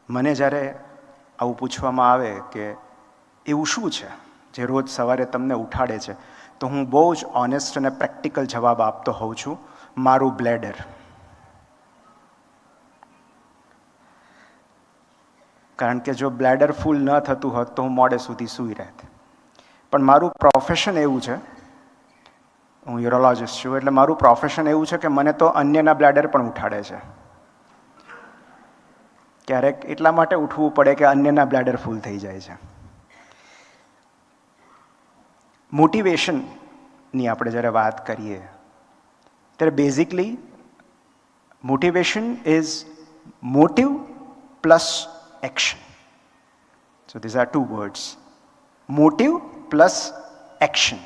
મને જ્યારે આવું પૂછવામાં આવે કે એવું શું છે જે રોજ સવારે તમને ઉઠાડે છે, તો હું બહુ જ ઓનેસ્ટ અને પ્રેક્ટિકલ જવાબ આપતો હોઉં છું, મારું બ્લેડર. કારણ કે જો બ્લેડર ફૂલ ન થતું હોત તો હું મોડે સુધી સૂઈ રહેત. પણ મારું પ્રોફેશન એવું છે, હું યુરોલોજિસ્ટ છું, એટલે મારું પ્રોફેશન એવું છે કે મને તો અન્યના બ્લેડર પણ ઉઠાડે છે. ક્યારેક એટલા માટે ઉઠવું પડે કે અન્યના બ્લેડર ફૂલ થઈ જાય છે. મોટિવેશનની આપણે જ્યારે વાત કરીએ ત્યારે basically motivation is motive plus action. So these are two words. Motive plus action.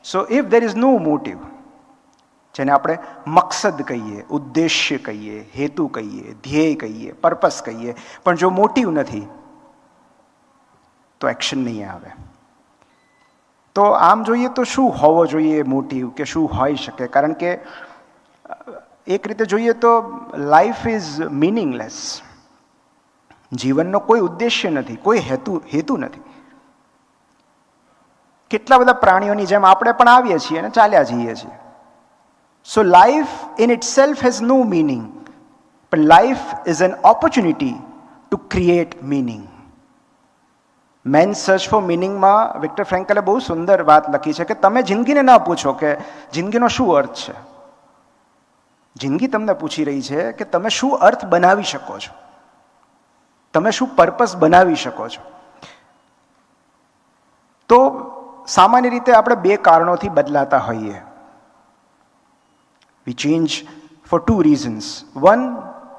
So if there is no motive, જેને આપણે મકસદ કહીએ, ઉદ્દેશ્ય કહીએ, હેતુ કહીએ, ધ્યેય કહીએ, પર્પસ કહીએ, પણ જો મોટિવ નથી તો એક્શન નહીં આવે. તો આમ જોઈએ તો શું હોવો જોઈએ મોટિવ, કે શું હોઈ શકે? કારણ કે એક રીતે જોઈએ તો લાઈફ ઇઝ મીનિંગલેસ. જીવનનો કોઈ ઉદ્દેશ્ય નથી, કોઈ હેતુ નથી. કેટલા બધા પ્રાણીઓની જેમ આપણે પણ આવીએ છીએ અને ચાલ્યા જઈએ છીએ. સો life in it self has no meaning, પણ life is an opportunity to create meaning. Main search for મિનિંગમાં Victor ફ્રેન્કલે બહુ સુંદર વાત લખી છે કે તમે જિંદગીને ના પૂછો કે જિંદગીનો શું અર્થ છે. જિંદગી તમને પૂછી રહી છે કે તમે શું અર્થ બનાવી શકો છો, તમે શું પર્પસ બનાવી શકો છો. તો સામાન્ય રીતે આપણે બે કારણોથી બદલાતા હોઈએ. We change for two reasons. One,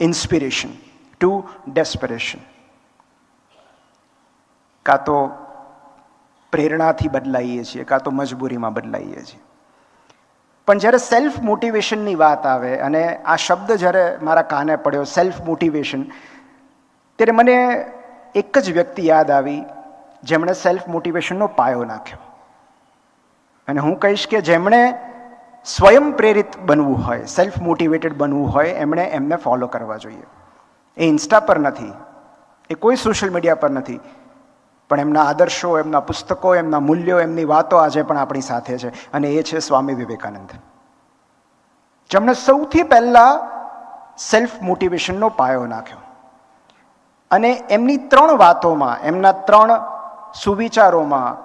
inspiration. Two, desperation. કાં તો પ્રેરણાથી બદલાઈએ છીએ, કાં તો મજબૂરીમાં બદલાઈએ છીએ. પણ જ્યારે સેલ્ફ મોટિવેશનની વાત આવે, અને આ શબ્દ જ્યારે મારા કાને પડ્યો, સેલ્ફ મોટિવેશન, ત્યારે મને એક જ વ્યક્તિ યાદ આવી જેમણે સેલ્ફ મોટિવેશનનો પાયો નાખ્યો. અને હું કહીશ કે જેમણે સ્વયં પ્રેરિત બનવું હોય, સેલ્ફ મોટિવેટેડ બનવું હોય, એમને ફોલો કરવા જોઈએ. એ ઇન્સ્ટા પર નથી, એ કોઈ સોશિયલ મીડિયા પર નથી, પણ એમના આદર્શો, એમના પુસ્તકો, એમના મૂલ્યો, એમની વાતો આજે પણ આપણી સાથે છે. અને એ છે સ્વામી વિવેકાનંદ, જેમણે સૌથી પહેલા સેલ્ફ મોટિવેશનનો પાયો નાખ્યો. અને એમની 3 વાતોમાં, એમના 3 સુવિચારોમાં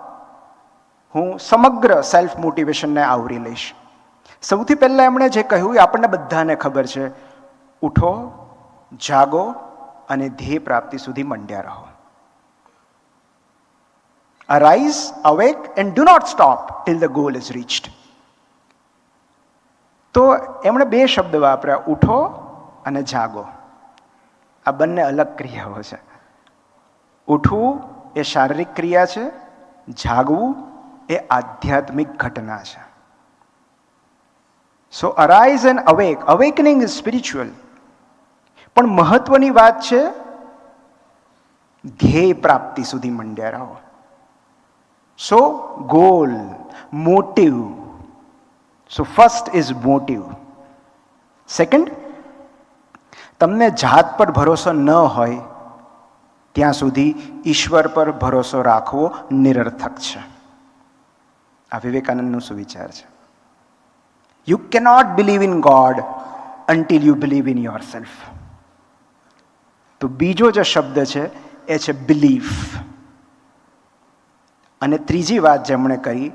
હું સમગ્ર સેલ્ફ મોટિવેશનને આવરી લઈશ. સૌથી પહેલા એમણે જે કહ્યું એ આપણને બધાને ખબર છે, ઉઠો, જાગો અને ધ્યેય પ્રાપ્તિ સુધી મંડ્યા રહો. Arise, awake and do not stop till the goal is reached. તો એમણે 2 શબ્દ વાપર્યા, ઉઠો અને જાગો. આ બંને અલગ ક્રિયાઓ છે. ઉઠવું એ શારીરિક ક્રિયા છે, જાગવું એ આધ્યાત્મિક ઘટના છે. So arise and awake. Awakening is spiritual. પણ મહત્વની વાત છે, ધ્યેય પ્રાપ્તિ સુધી મંડ્યા રહો. So goal, motive. So first is motive. Second, તમને જાત પર ભરોસો ન હોય ત્યાં સુધી ઈશ્વર પર ભરોસો રાખવો નિરર્થક છે. આ વિવેકાનંદનો સુવિચાર છે. You cannot believe in God until you believe in your self. તો બીજો જે શબ્દ છે એ છે બિલીફ. અને ત્રીજી વાત જેમણે કહી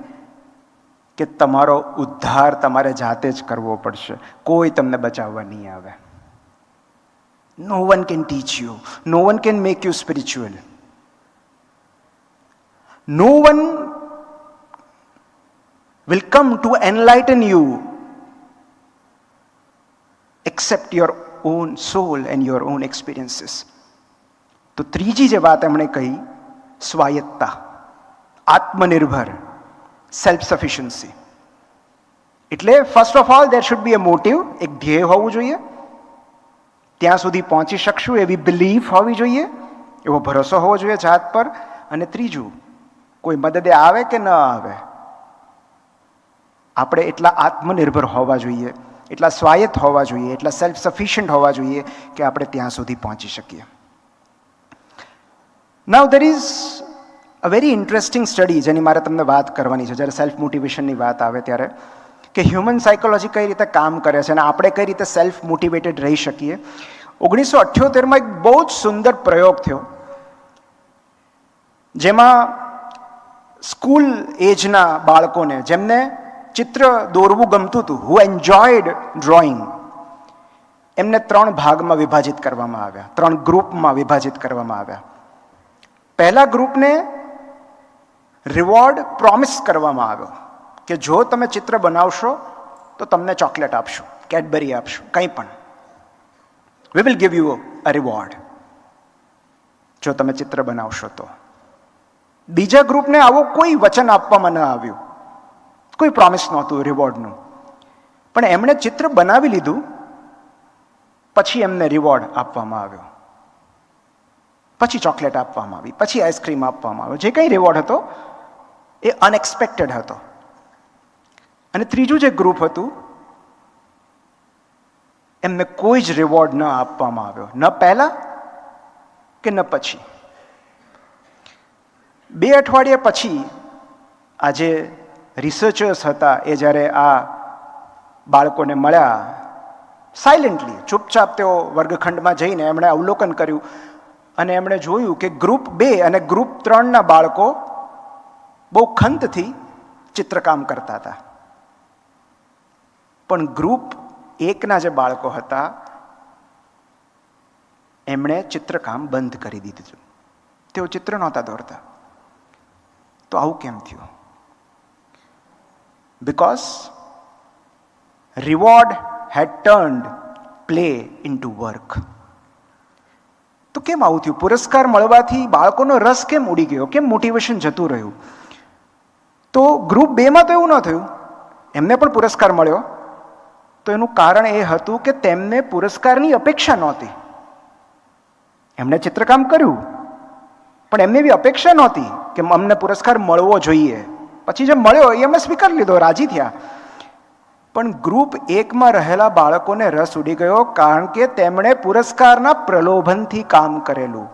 કે તમારો ઉદ્ધાર તમારે જાતે જ કરવો પડશે, કોઈ તમને બચાવવા નહીં આવે. No one can teach you. No one can make you spiritual. No one will come to enlighten you except your own soul and your own experiences. તો ત્રીજી જે વાત એમણે કહી, સ્વાયત્તા, આત્મનિર્ભર, સેલ્ફ સફિશિયન્સી. એટલે first of all there should be a motive. એક ધ્યેય હોવું જોઈએ, ત્યાં સુધી પહોંચી શકશું એવી બિલીફ હોવી જોઈએ, એવો ભરોસો હોવો જોઈએ જાત પર. અને ત્રીજું, કોઈ મદદે આવે કે ન આવે, આપણે એટલા આત્મનિર્ભર હોવા જોઈએ, એટલા સ્વાયત્ત હોવા જોઈએ, એટલા સેલ્ફ સફિશિયન્ટ હોવા જોઈએ કે આપણે ત્યાં સુધી પહોંચી શકીએ. Now there is a very interesting study જેની મારે તમને વાત કરવાની છે જ્યારે સેલ્ફ મોટિવેશનની વાત આવે ત્યારે, કે હ્યુમન સાયકોલોજી કઈ રીતે કામ કરે છે અને આપણે કઈ રીતે સેલ્ફ મોટિવેટેડ રહી શકીએ. 1978માં એક બહુ જ સુંદર પ્રયોગ થયો જેમાં સ્કૂલ એજના બાળકોને જેમને ચિત્ર દોરવું ગમતું હતું, હુ એન્જોયડ ડ્રોઈંગ, એમને 3 ભાગમાં વિભાજિત કરવામાં આવ્યા, 3 ગ્રુપમાં વિભાજિત કરવામાં આવ્યા. પહેલા ગ્રુપને રિવોર્ડ પ્રોમિસ કરવામાં આવ્યો કે જો તમે ચિત્ર બનાવશો તો તમને ચોકલેટ આપશું, કેડબરી આપશું, કંઈ પણ. We will give you a reward જો તમે ચિત્ર બનાવશો તો. બીજા ગ્રુપને આવો કોઈ વચન આપવામાં ન આવ્યું, કોઈ પ્રોમિસ નહોતું રિવોર્ડનું, પણ એમણે ચિત્ર બનાવી લીધું, પછી એમને રિવોર્ડ આપવામાં આવ્યો, પછી ચોકલેટ આપવામાં આવી, પછી આઈસ્ક્રીમ આપવામાં આવ્યો. જે કંઈ રિવોર્ડ હતો એ અનએક્સપેક્ટેડ હતો. અને ત્રીજું જે ગ્રુપ હતું એમને કોઈ જ રિવોર્ડ ન આપવામાં આવ્યો, ન પહેલા કે ન પછી. 2 અઠવાડિયા પછી આ જે રિસર્ચર્સ હતા એ જ્યારે આ બાળકોને મળ્યા, સાયલેન્ટલી ચૂપચાપ તેઓ વર્ગખંડમાં જઈને એમણે અવલોકન કર્યું અને એમણે જોયું કે ગ્રુપ 2 અને ગ્રુપ 3ના બાળકો બહુ ખંતથી ચિત્રકામ કરતા હતા, પણ ગ્રુપ 1ના જે બાળકો હતા એમણે ચિત્રકામ બંધ કરી દીધું, તેઓ ચિત્ર નહોતા દોરતા. તો આવું કેમ થયું? Because reward had turned play into work. તો કેમ આવું થયું? પુરસ્કાર મળવાથી બાળકોનો રસ કેમ ઉડી ગયો? કેમ મોટિવેશન જતું રહ્યું? તો ગ્રુપ 2માં તો એવું ન થયું, એમને પણ પુરસ્કાર મળ્યો. તો એનું કારણ એ હતું કે તેમને પુરસ્કારની અપેક્ષા નહોતી. એમણે ચિત્રકામ કર્યું પણ એમને એવી અપેક્ષા નહોતી કે અમને પુરસ્કાર મળવો જોઈએ. પછી જે મળ્યો એ એમણે સ્વીકારી લીધો, રાજી થયા. પણ ગ્રુપ 1માં રહેલા બાળકોને રસ ઉડી ગયો કારણ કે તેમણે પુરસ્કારના પ્રલોભનથી કામ કરેલું.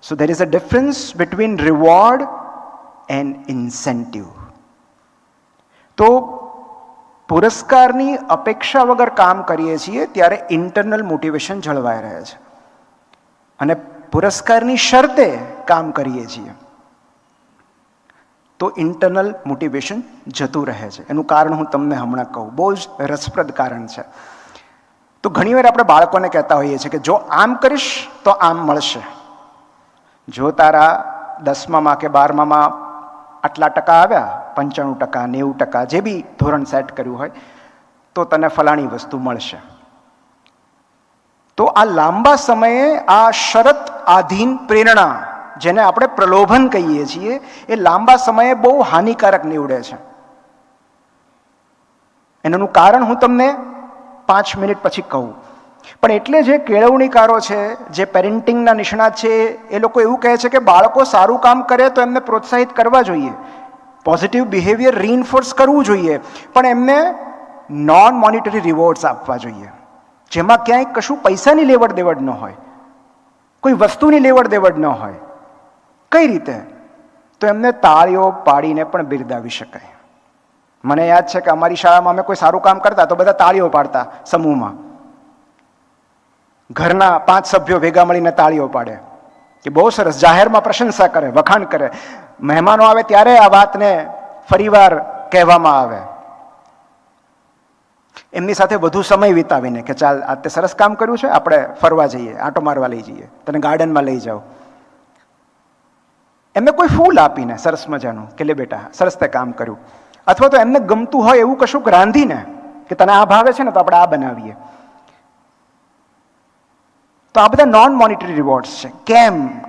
So there is a difference between reward and incentive. તો પુરસ્કારની અપેક્ષા વગર કામ કરીએ છીએ ત્યારે ઇન્ટરનલ મોટિવેશન જળવાઈ રહે છે, અને પુરસ્કારની શરતે કામ કરીએ છીએ તો ઇન્ટરનલ મોટિવેશન જતું રહે છે. એનું કારણ હું તમને હમણાં કહું, બહુ જ રસપ્રદ કારણ છે. તો ઘણીવાર આપણે બાળકોને કહેતા હોઈએ છીએ કે જો આમ કરીશ તો આમ મળશે, જો તારા 10માં કે 12માં આટલા ટકા આવ્યા, 95%, 90%, જે બી ધોરણ સેટ કર્યું હોય, તો તને ફલાણી વસ્તુ મળશે. તો આ લાંબા સમયે આ શરત આધીન પ્રેરણા, જેને આપણે પ્રલોભન કહીએ છીએ, એ લાંબા સમયે બહુ હાનિકારક નીવડે છે. એનું કારણ હું તમને 5 મિનિટ પછી કહું. પણ એટલે જે કેળવણીકારો છે, જે પેરેન્ટિંગના નિષ્ણાત છે, એ લોકો એવું કહે છે કે બાળકો સારું કામ કરે તો એમને પ્રોત્સાહિત કરવા જોઈએ, પોઝિટિવ બિહેવિયર રીઇન્ફોર્સ કરવું જોઈએ, પણ એમને નોન મોનિટરી રિવોર્ડ્સ આપવા જોઈએ, જેમાં ક્યાંય કશું પૈસાની લેવડ દેવડ ન હોય, કોઈ વસ્તુની લેવડ દેવડ ન હોય. કઈ રીતે? તો એમને તાળીઓ પાડીને પણ બિરદાવી શકાય. મને યાદ છે કે અમારી શાળામાં અમે કોઈ સારું કામ કરતા તો બધા તાળીઓ પાડતા સમૂહમાં. ઘરના 5 સભ્યો ભેગા મળીને તાળીઓ પાડે કે બહુ સરસ, જાહેરમાં પ્રશંસા કરે, વખાણ કરે. મહેમાનો આવે ત્યારે આ વાતને ફરીવાર કહેવામાં આવે. એમની સાથે વધુ સમય વિતાવીને કે ચાલ આ તે સરસ કામ કર્યું છે, આપણે ફરવા જઈએ, આંટો મારવા લઈ જઈએ, તને ગાર્ડનમાં લઈ જાઓ. એમને કોઈ ફૂલ આપીને સરસ મજાનું કે લે બેટા સરસ તે કામ કર્યું, અથવા તો એમને ગમતું હોય એવું કશુંક રાંધીને કે તને આ ભાવે છે ને તો આપણે આ બનાવીએ. તો આ બધા નોન મોનિટરી રિવોર્ડ્સ છે.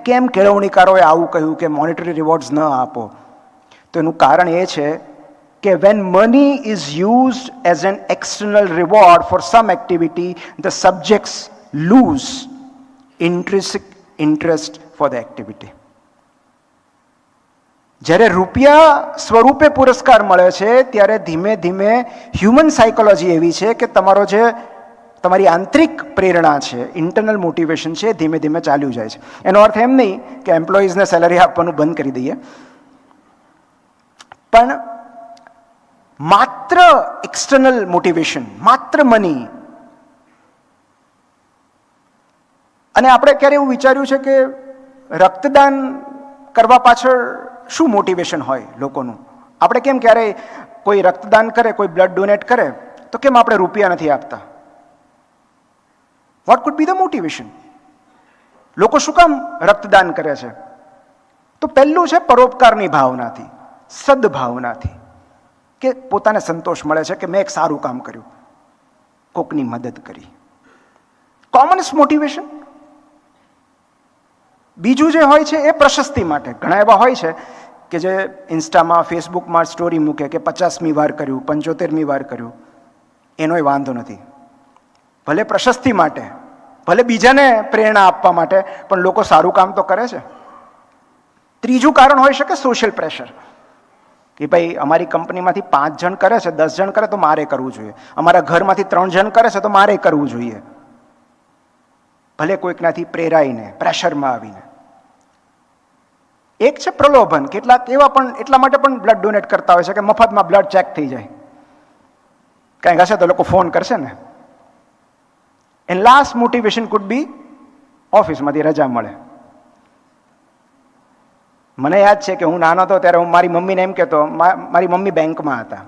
કેમ કેળવણીકારોએ આવું કહ્યું કે મોનિટરી રિવોર્ડ્સ ન આપો? તો એનું કારણ એ છે કે when money is used as an external reward for some activity, the subjects lose intrinsic interest for the activity. જ્યારે રૂપિયા સ્વરૂપે પુરસ્કાર મળે છે ત્યારે ધીમે ધીમે હ્યુમન સાયકોલોજી એવી છે કે તમારી આંતરિક પ્રેરણા છે, ઇન્ટરનલ મોટિવેશન છે, ધીમે ધીમે ચાલ્યું જાય છે. એનો અર્થ એમ નહીં કે એમ્પ્લોઈઝને સેલરી આપવાનું બંધ કરી દઈએ, પણ માત્ર એક્સટર્નલ મોટિવેશન, માત્ર મની. અને આપણે ક્યારે એવું વિચાર્યું છે કે રક્તદાન કરવા પાછળ શું મોટિવેશન હોય લોકોનું? આપણે કેમ ક્યારે કોઈ રક્તદાન કરે, કોઈ બ્લડ ડોનેટ કરે, તો કેમ આપણે રૂપિયા નથી આપતા? Vote food B the motivation? લોકો શું કામ રક્તદાન કરે છે? તો પહેલું છે પરોપકારની ભાવનાથી, સદભાવનાથી, કે પોતાને સંતોષ મળે છે કે મેં એક સારું કામ કર્યું, કોકની મદદ કરી. Commons motivation. બીજું જે હોય છે એ પ્રશસ્તિ માટે. ઘણા એવા હોય છે કે જે ઇન્સ્ટામાં, ફેસબુકમાં સ્ટોરી મૂકે કે 50મી વાર કર્યું, 75મી વાર કર્યું, એનોય વાંધો નથી. ભલે પ્રશસ્તિ માટે, ભલે બીજાને પ્રેરણા આપવા માટે, પણ લોકો સારું કામ તો કરે છે. ત્રીજું કારણ હોઈ શકે સોશિયલ પ્રેશર, કે ભાઈ અમારી કંપનીમાંથી 5 જણ કરે છે, 10 જણ કરે તો મારે કરવું જોઈએ, અમારા ઘરમાંથી 3 જણ કરે છે તો મારે કરવું જોઈએ. ભલે કોઈકનાથી પ્રેરાઈને, પ્રેશરમાં આવીને. એક છે પ્રલોભન. કેટલાક એવા પણ એટલા માટે પણ બ્લડ ડોનેટ કરતા હોય છે કે મફતમાં બ્લડ ચેક થઈ જાય, કંઈક હશે તો લોકો ફોન કરશે ને. And last motivation could be ઓફિસમાંથી રજા મળે. મને યાદ છે કે હું નાનો હતો ત્યારે હું મારી મમ્મીને એમ કહેતો, મારી મમ્મી બેંકમાં હતા,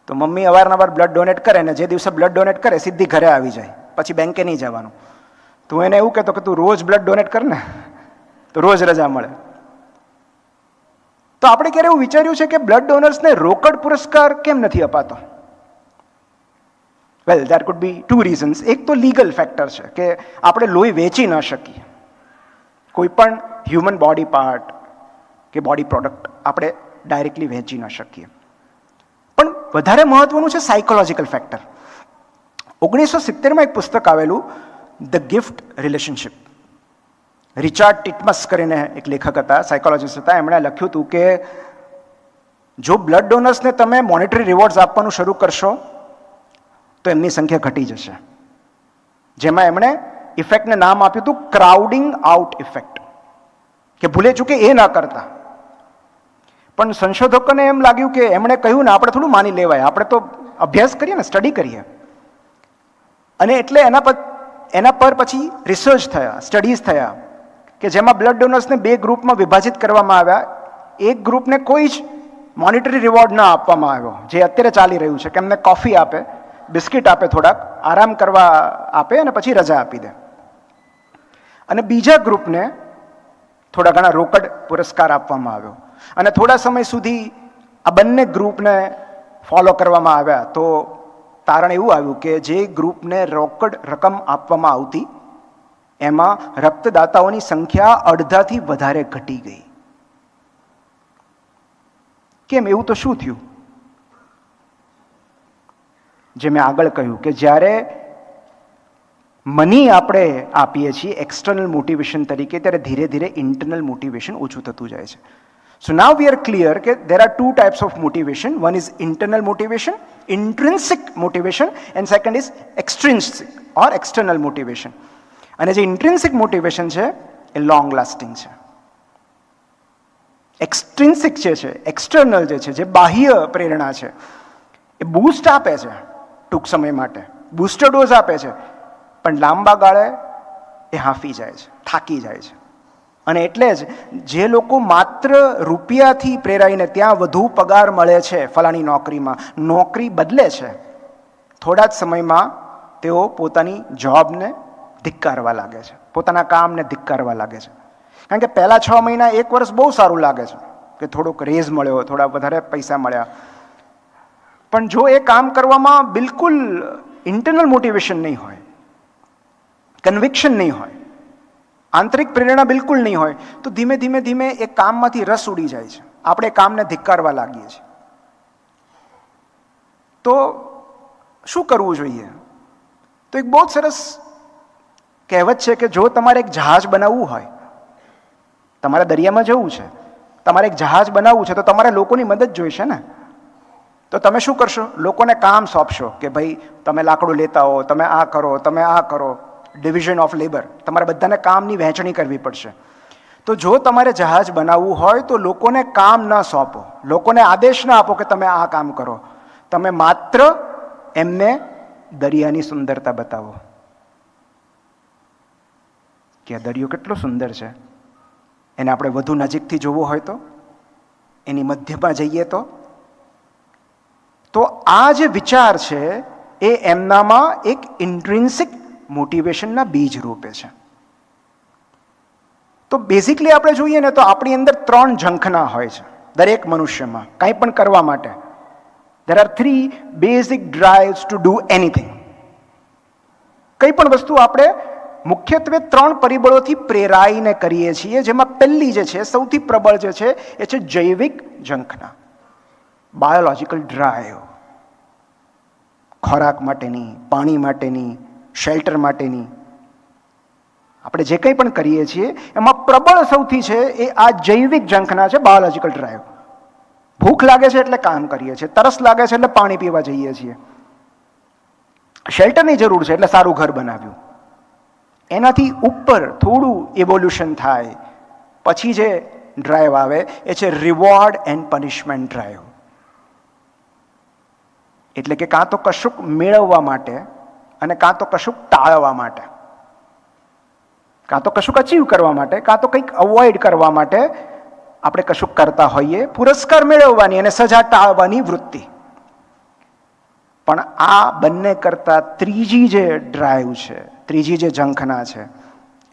તો મમ્મી અવારનવાર બ્લડ ડોનેટ કરે ને જે દિવસે બ્લડ ડોનેટ કરે સીધી ઘરે આવી જાય, પછી બેંકે નહીં જવાનું. તો હું એને એવું કહેતો કે તું રોજ બ્લડ ડોનેટ કર ને તો રોજ રજા મળે. તો આપણે ક્યારે એવું વિચાર્યું છે કે બ્લડ ડોનર્સને રોકડ પુરસ્કાર કેમ નથી અપાતો? વેલ, ધેર કુડ બી 2 રીઝન્સ. એક તો લીગલ ફેક્ટર છે કે આપણે લોહી વેચી ન શકીએ, કોઈ પણ હ્યુમન બોડી પાર્ટ કે બોડી પ્રોડક્ટ આપણે ડાયરેક્ટલી વેચી ન શકીએ. પણ વધારે મહત્વનું છે સાયકોલોજીકલ ફેક્ટર. 1970માં એક પુસ્તક આવેલું, ધ ગિફ્ટ રિલેશનશિપ. રિચાર્ડ ટિટમસ કરીને એક લેખક હતા, સાયકોલોજીસ્ટ હતા. એમણે લખ્યું હતું કે જો બ્લડ ડોનર્સને તમે મોનેટરી રિવોર્ડ્સ આપવાનું શરૂ કરશો તો એમની સંખ્યા ઘટી જશે. જેમાં એમણે ઇફેક્ટને નામ આપ્યું હતું ક્રાઉડિંગ આઉટ ઇફેક્ટ, કે ભૂલે ચૂકે એ ના કરતા. પણ સંશોધકોને એમ લાગ્યું કે એમણે કહ્યું ને આપણે થોડું માની લેવાય, આપણે તો અભ્યાસ કરીએ ને, સ્ટડી કરીએ. અને એટલે એના પર પછી રિસર્ચ થયા, સ્ટડીઝ થયા, કે જેમાં બ્લડ ડોનર્સને 2 ગ્રુપમાં વિભાજિત કરવામાં આવ્યા. એક ગ્રુપને કોઈ જ મોનિટરી રિવોર્ડ ના આપવામાં આવ્યો, જે અત્યારે ચાલી રહ્યું છે કે એમને કોફી આપે, બિસ્કિટ આપે, થોડાક આરામ કરવા આપે અને પછી રજા આપી દે. અને બીજા ગ્રુપને થોડા ઘણા રોકડ પુરસ્કાર આપવામાં આવ્યો. અને થોડા સમય સુધી આ બંને ગ્રુપને ફોલો કરવામાં આવ્યા. તો તારણ એવું આવ્યું કે જે ગ્રુપને રોકડ રકમ આપવામાં આવતી એમાં રક્તદાતાઓની સંખ્યા અડધાથી વધારે ઘટી ગઈ. કેમ? એવું તો શું થયું? જે મેં આગળ કહ્યું કે જ્યારે મની આપણે આપીએ છીએ એક્સટર્નલ મોટિવેશન તરીકે, ત્યારે ધીરે ધીરે ઇન્ટરનલ મોટિવેશન ઓછું થતું જાય છે. So now we are clear that there are 2 types of motivation. One is internal motivation, intrinsic motivation, and second is extrinsic or external motivation. અને જે ઇન્ટ્રિન્સિક મોટિવેશન છે એ લોંગ લાસ્ટિંગ છે. એક્સટ્રિન્સિક જે છે, એક્સટર્નલ જે છે, જે બાહ્ય પ્રેરણા છે, એ બૂસ્ટ આપે છે ટૂંક સમય માટે, બૂસ્ટર ડોઝ આપે છે, પણ લાંબા ગાળે એ હાંફી જાય છે, થાકી જાય છે. અને એટલે જ જે લોકો માત્ર રૂપિયાથી પ્રેરાઈને ત્યાં વધુ પગાર મળે છે ફલાણી નોકરીમાં, નોકરી બદલે છે, થોડા જ સમયમાં તેઓ પોતાની જોબને ધિક્કારવા લાગે છે, પોતાના કામને ધિક્કારવા લાગે છે. કારણ કે પહેલા 6 મહિના, 1 વર્ષ બહુ સારું લાગે છે કે થોડોક રેઝ મળ્યો, થોડા વધારે પૈસા મળ્યા. પણ જો એ કામ કરવામાં બિલકુલ ઇન્ટરનલ મોટિવેશન નહીં હોય, કન્વિક્શન નહીં હોય, આંતરિક પ્રેરણા બિલકુલ નહીં હોય, તો ધીમે ધીમે ધીમે એ કામમાંથી રસ ઉડી જાય છે, આપણે કામને ધિક્કારવા લાગીએ છીએ. તો શું કરવું જોઈએ? તો એક બહુ સરસ કહેવત છે કે જો તમારે એક જહાજ બનાવવું હોય, તમારે દરિયામાં જવું છે, તમારે એક જહાજ બનાવવું છે, તો તમારે લોકોની મદદ જોઈશે ને. તો તમે શું કરશો? લોકોને કામ સોંપશો કે ભાઈ તમે લાકડું લેતા હો, તમે આ કરો, તમે આ કરો. Division of labour. તમારે બધાને કામની વહેંચણી કરવી પડશે. તો જો તમારે જહાજ બનાવવું હોય તો લોકોને કામ ન સોંપો, લોકોને આદેશ ના આપો કે તમે આ કામ કરો. તમે માત્ર એમને દરિયાની સુંદરતા બતાવો કે આ દરિયો કેટલો સુંદર છે. એને આપણે વધુ નજીકથી જોવું હોય તો, એની મધ્યમાં જઈએ તો આ જે વિચાર છે એ એમનામાં એક ઇન્ટ્રિન્સિક મોટિવેશનના બીજ રૂપે છે. તો બેઝિકલી આપણે જોઈએ ને તો આપણી અંદર 3 ઝંખના હોય છે દરેક મનુષ્યમાં કંઈ પણ કરવા માટે. There are 3 basic drives to do anything. કંઈ પણ વસ્તુ આપણે મુખ્યત્વે 3 પરિબળોથી પ્રેરાઈને કરીએ છીએ, જેમાં પહેલી જે છે, સૌથી પ્રબળ જે છે એ છે જૈવિક ઝંખના, બાયોલોજિકલ ડ્રાઈવ. ખોરાક માટેની, પાણી માટેની, શેલ્ટર માટેની. આપણે જે કંઈ પણ કરીએ છીએ એમાં પ્રબળ સૌથી છે એ આ જૈવિક ઝંખના છે, બાયોલોજિકલ ડ્રાઈવ. ભૂખ લાગે છે એટલે કામ કરીએ છીએ, તરસ લાગે છે એટલે પાણી પીવા જઈએ છીએ, શેલ્ટરની જરૂર છે એટલે સારું ઘર બનાવ્યું. એનાથી ઉપર થોડું ઇવોલ્યુશન થાય પછી જે ડ્રાઈવ આવે એ છે રિવોર્ડ એન્ડ પનિશમેન્ટ ડ્રાઈવ. એટલે કે કાં તો કશુંક મેળવવા માટે અને કાં તો કશુંક ટાળવા માટે, કાં તો કશુંક અચીવ કરવા માટે, કાં તો કંઈક અવોઇડ કરવા માટે આપણે કશુંક કરતા હોઈએ. પુરસ્કાર મેળવવાની અને સજા ટાળવાની વૃત્તિ. પણ આ બંને કરતા ત્રીજી જે ડ્રાઈવ છે, ત્રીજી જે ઝંખના છે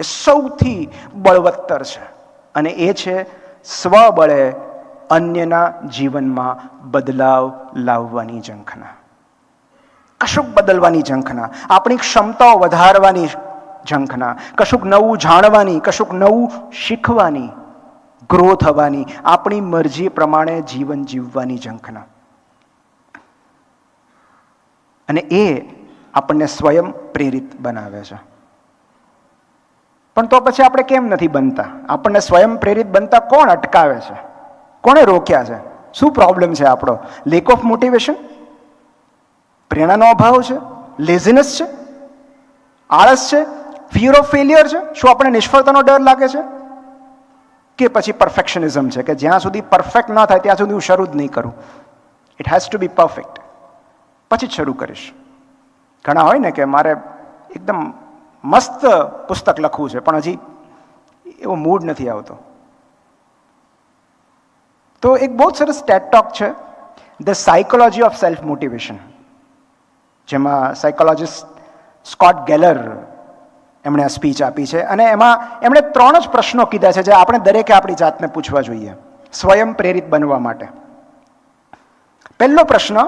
એ સૌથી બળવત્તર છે અને એ છે સ્વબળે અન્યના જીવનમાં બદલાવ લાવવાની ઝંખના. કશુંક બદલવાની ઝંખના, આપણી ક્ષમતાઓ વધારવાની ઝંખના, કશુંક નવું જાણવાની, કશુંક નવું શીખવાની, ગ્રો થવાની, આપણી મરજી પ્રમાણે જીવન જીવવાની ઝંખના. અને એ આપણને સ્વયં પ્રેરિત બનાવે છે. પણ તો પછી આપણે કેમ નથી બનતા? આપણને સ્વયં પ્રેરિત બનતા કોણ અટકાવે છે? કોણે રોક્યા છે? શું પ્રોબ્લેમ છે આપણો? લેક ઓફ મોટિવેશન, પ્રેરણાનો અભાવ છે, લેઝીનેસ છે, આળસ છે, ફિયર ઓફ ફેલિયર છે? શું આપણને નિષ્ફળતાનો ડર લાગે છે? કે પછી પરફેક્શનિઝમ છે કે જ્યાં સુધી પરફેક્ટ ના થાય ત્યાં સુધી હું શરૂ જ નહીં કરું, it has to be perfect, પછી જ શરૂ કરીશ. ઘણા હોય ને કે મારે એકદમ મસ્ત પુસ્તક લખવું છે પણ હજી એવો મૂડ નથી આવતો. તો એક બહુ સરસ ટેડ ટોક છે, the psychology of self motivation, જેમાં સાયકોલોજીસ્ટ સ્કોટ ગેલર એમણે આ સ્પીચ આપી છે. અને એમાં એમણે 3 જ પ્રશ્નો કીધા છે જે આપણે દરેકે આપણી જાતને પૂછવા જોઈએ સ્વયં પ્રેરિત બનવા માટે. પહેલો પ્રશ્ન,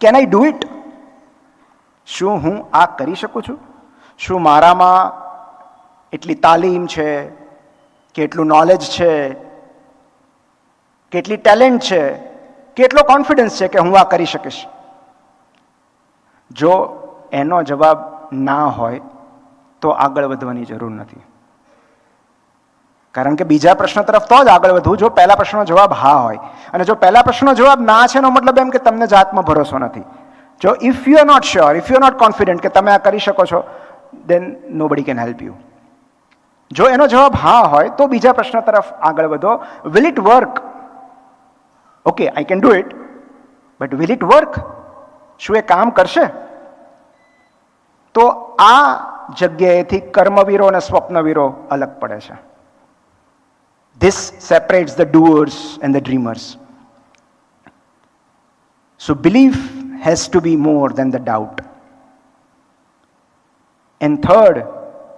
કેન આઈ ડુ ઇટ? શું હું આ કરી શકું છું? શું મારામાં એટલી તાલીમ છે, કેટલું નોલેજ છે, કેટલી ટેલેન્ટ છે, કેટલો કોન્ફિડન્સ છે કે હું આ કરી શકીશ? જો એનો જવાબ ના હોય તો આગળ વધવાની જરૂર નથી. કારણ કે બીજા પ્રશ્ન તરફ તો જ આગળ વધવું જો પહેલા પ્રશ્નનો જવાબ હા હોય. અને જો પહેલા પ્રશ્નનો જવાબ ના છે એનો મતલબ એમ કે તમને જાતમાં ભરોસો નથી. જો if you are not sure, if you are not confident કે તમે આ કરી શકો છો, then nobody can help you. જો એનો જવાબ હા હોય તો બીજા પ્રશ્ન તરફ આગળ વધો. Will it work? Okay, I can do it, but will it work? શું એ કામ કરશે? તો આ જગ્યાએથી કર્મવીરો અને સ્વપ્નવીરો અલગ પડે છે. This separates the doers and the dreamers. So belief has to be more than the doubt. And third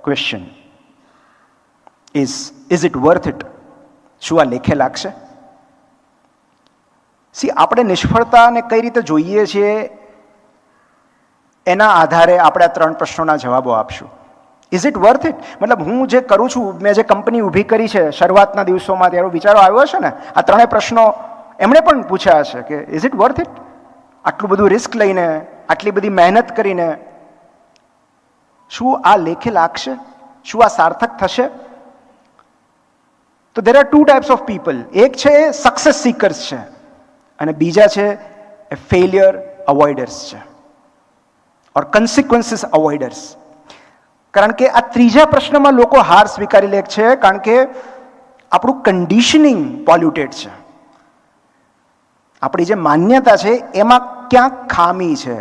question is it worth it? શું આ લેખે લાગશે? આપણે નિષ્ફળતાને કઈ રીતે જોઈએ છીએ એના આધારે આપણે આ 3 પ્રશ્નોના જવાબો આપશું. Is it worth it? મતલબ હું જે કરું છું, મેં જે કંપની ઊભી કરી છે શરૂઆતના દિવસોમાં ત્યારે વિચારો આવ્યો હશે ને, આ 3 પ્રશ્નો એમણે પણ પૂછ્યા હશે કે ઇઝ ઇટ વર્થ ઇટ? આટલું બધું રિસ્ક લઈને, આટલી બધી મહેનત કરીને શું આ લેખે લાગશે? શું આ સાર્થક થશે? તો there are 2 types of people. એક છે સક્સેસ સીકર્સ છે અને બીજા છે એ ફેલિયર અવોઇડર્સ છે ઓર કન્સિક્વન્સીસ અવોઇડર્સ. કારણ કે આ ત્રીજા પ્રશ્નમાં લોકો હાર સ્વીકારી લે છે, કારણ કે આપણું કન્ડિશનિંગ પોલ્યુટેડ છે. આપણી જે માન્યતા છે એમાં ક્યાંક ખામી છે.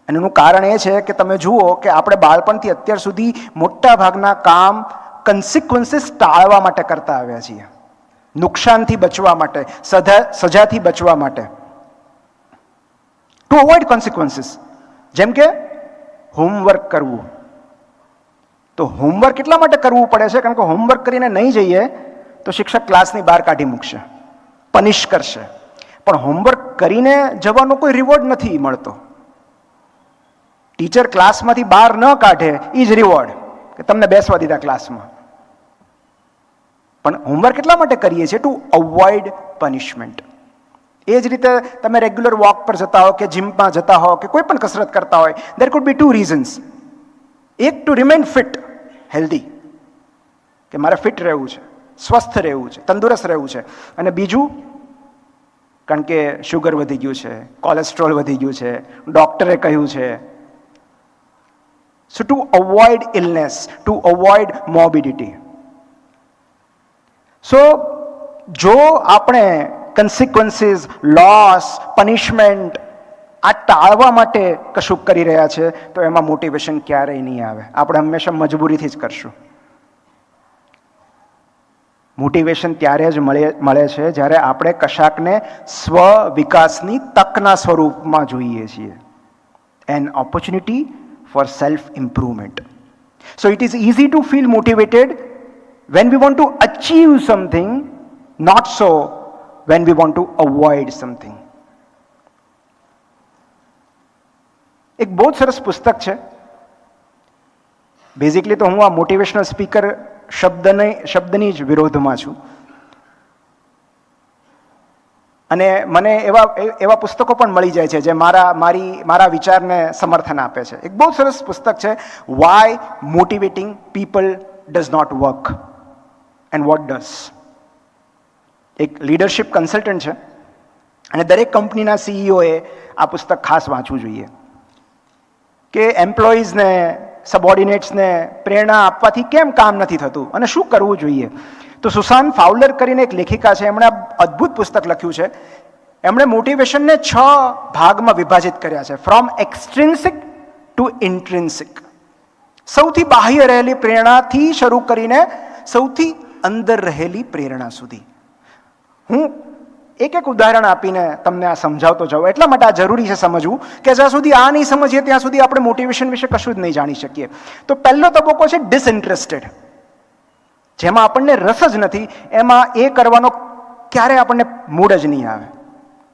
અને એનું કારણ એ છે કે તમે જુઓ કે આપણે બાળપણથી અત્યાર સુધી મોટા ભાગના કામ કન્સિક્વન્સીસ ટાળવા માટે કરતા આવ્યા છીએ, નુકસાનથી બચવા માટે, સજાથી બચવા માટે, ટુ અવોઇડ કોન્સિક્વન્સીસ. જેમ કે હોમવર્ક કરવું. તો હોમવર્ક એટલા માટે કરવું પડે છે કારણ કે હોમવર્ક કરીને નહીં જઈએ તો શિક્ષક ક્લાસની બહાર કાઢી મૂકશે, પનિશ કરશે. પણ હોમવર્ક કરીને જવાનો કોઈ રિવોર્ડ નથી મળતો. ટીચર ક્લાસમાંથી બહાર ન કાઢે એ જ રિવોર્ડ, કે તમને બેસવા દીધા ક્લાસમાં. પણ હોમવર્ક એટલા માટે કરીએ છીએ ટુ અવોઇડ પનિશમેન્ટ. એ જ રીતે તમે રેગ્યુલર વોક પર જતા હો કે જીમમાં જતા હો કે કોઈ પણ કસરત કરતા હોય, દેર કુડ બી 2 રીઝન્સ. એક, ટુ રિમેઇન ફિટ, હેલ્ધી, કે મારે ફિટ રહેવું છે, સ્વસ્થ રહેવું છે, તંદુરસ્ત રહેવું છે. અને બીજું, કારણ કે શુગર વધી ગયું છે, કોલેસ્ટ્રોલ વધી ગયું છે, ડૉક્ટરે કહ્યું છે. So to avoid illness, to avoid morbidity. So જો આપણે કન્સિક્વન્સીસ, લોસ, પનિશમેન્ટ આ ટાળવા માટે કશું કરી રહ્યા છે તો એમાં મોટિવેશન ક્યારેય નહીં આવે. આપણે હંમેશા મજબૂરીથી જ કરશું. મોટિવેશન ત્યારે જ મળે છે જ્યારે આપણે કશાકને સ્વ વિકાસની તકના સ્વરૂપમાં જોઈએ છીએ. N opportunity four self improvement. So it is easy to feel motivated when we want to achieve something, not so when we want to avoid something. એક બહુ જ સરસ પુસ્તક છે. બેઝિકલી તો હું આ મોટિવેશનલ સ્પીકર શબ્દની જ વિરોધમાં છું, અને મને એવા પુસ્તકો પણ મળી જાય છે જે મારા વિચારને સમર્થન આપે છે. એક બહુ સરસ પુસ્તક છે, why motivating people does not work and what does. એક લીડરશિપ કન્સલ્ટન્ટ છે અને દરેક કંપનીના સીઈઓએ આ પુસ્તક ખાસ વાંચવું જોઈએ કે એમ્પ્લોઈઝને, સબઓર્ડિનેટ્સને પ્રેરણા આપવાથી કેમ કામ નથી થતું અને શું કરવું જોઈએ. તો સુસાન ફાઉલર કરીને એક લેખિકા છે, એમણે આ અદ્ભુત પુસ્તક લખ્યું છે. એમણે મોટિવેશનને 6 ભાગમાં વિભાજિત કર્યા છે, ફ્રોમ એક્સટ્રિન્સિક ટુ ઇન્ટ્રિન્સિક. સૌથી બાહ્ય રહેલી પ્રેરણાથી શરૂ કરીને સૌથી અંદર રહેલી પ્રેરણા સુધી. હું એક ઉદાહરણ આપીને તમને આ સમજાવતો જાઉં. એટલા માટે આ જરૂરી છે સમજવું કે જ્યાં સુધી આ નહીં સમજીએ ત્યાં સુધી આપણે મોટિવેશન વિશે કશું જ નહીં જાણી શકીએ. તો પહેલો તબક્કો છે ડિસઇન્ટરેસ્ટેડ, જેમાં આપણને રસ જ નથી, એમાં એ કરવાનો ક્યારે આપણને મૂડ જ નહીં આવે,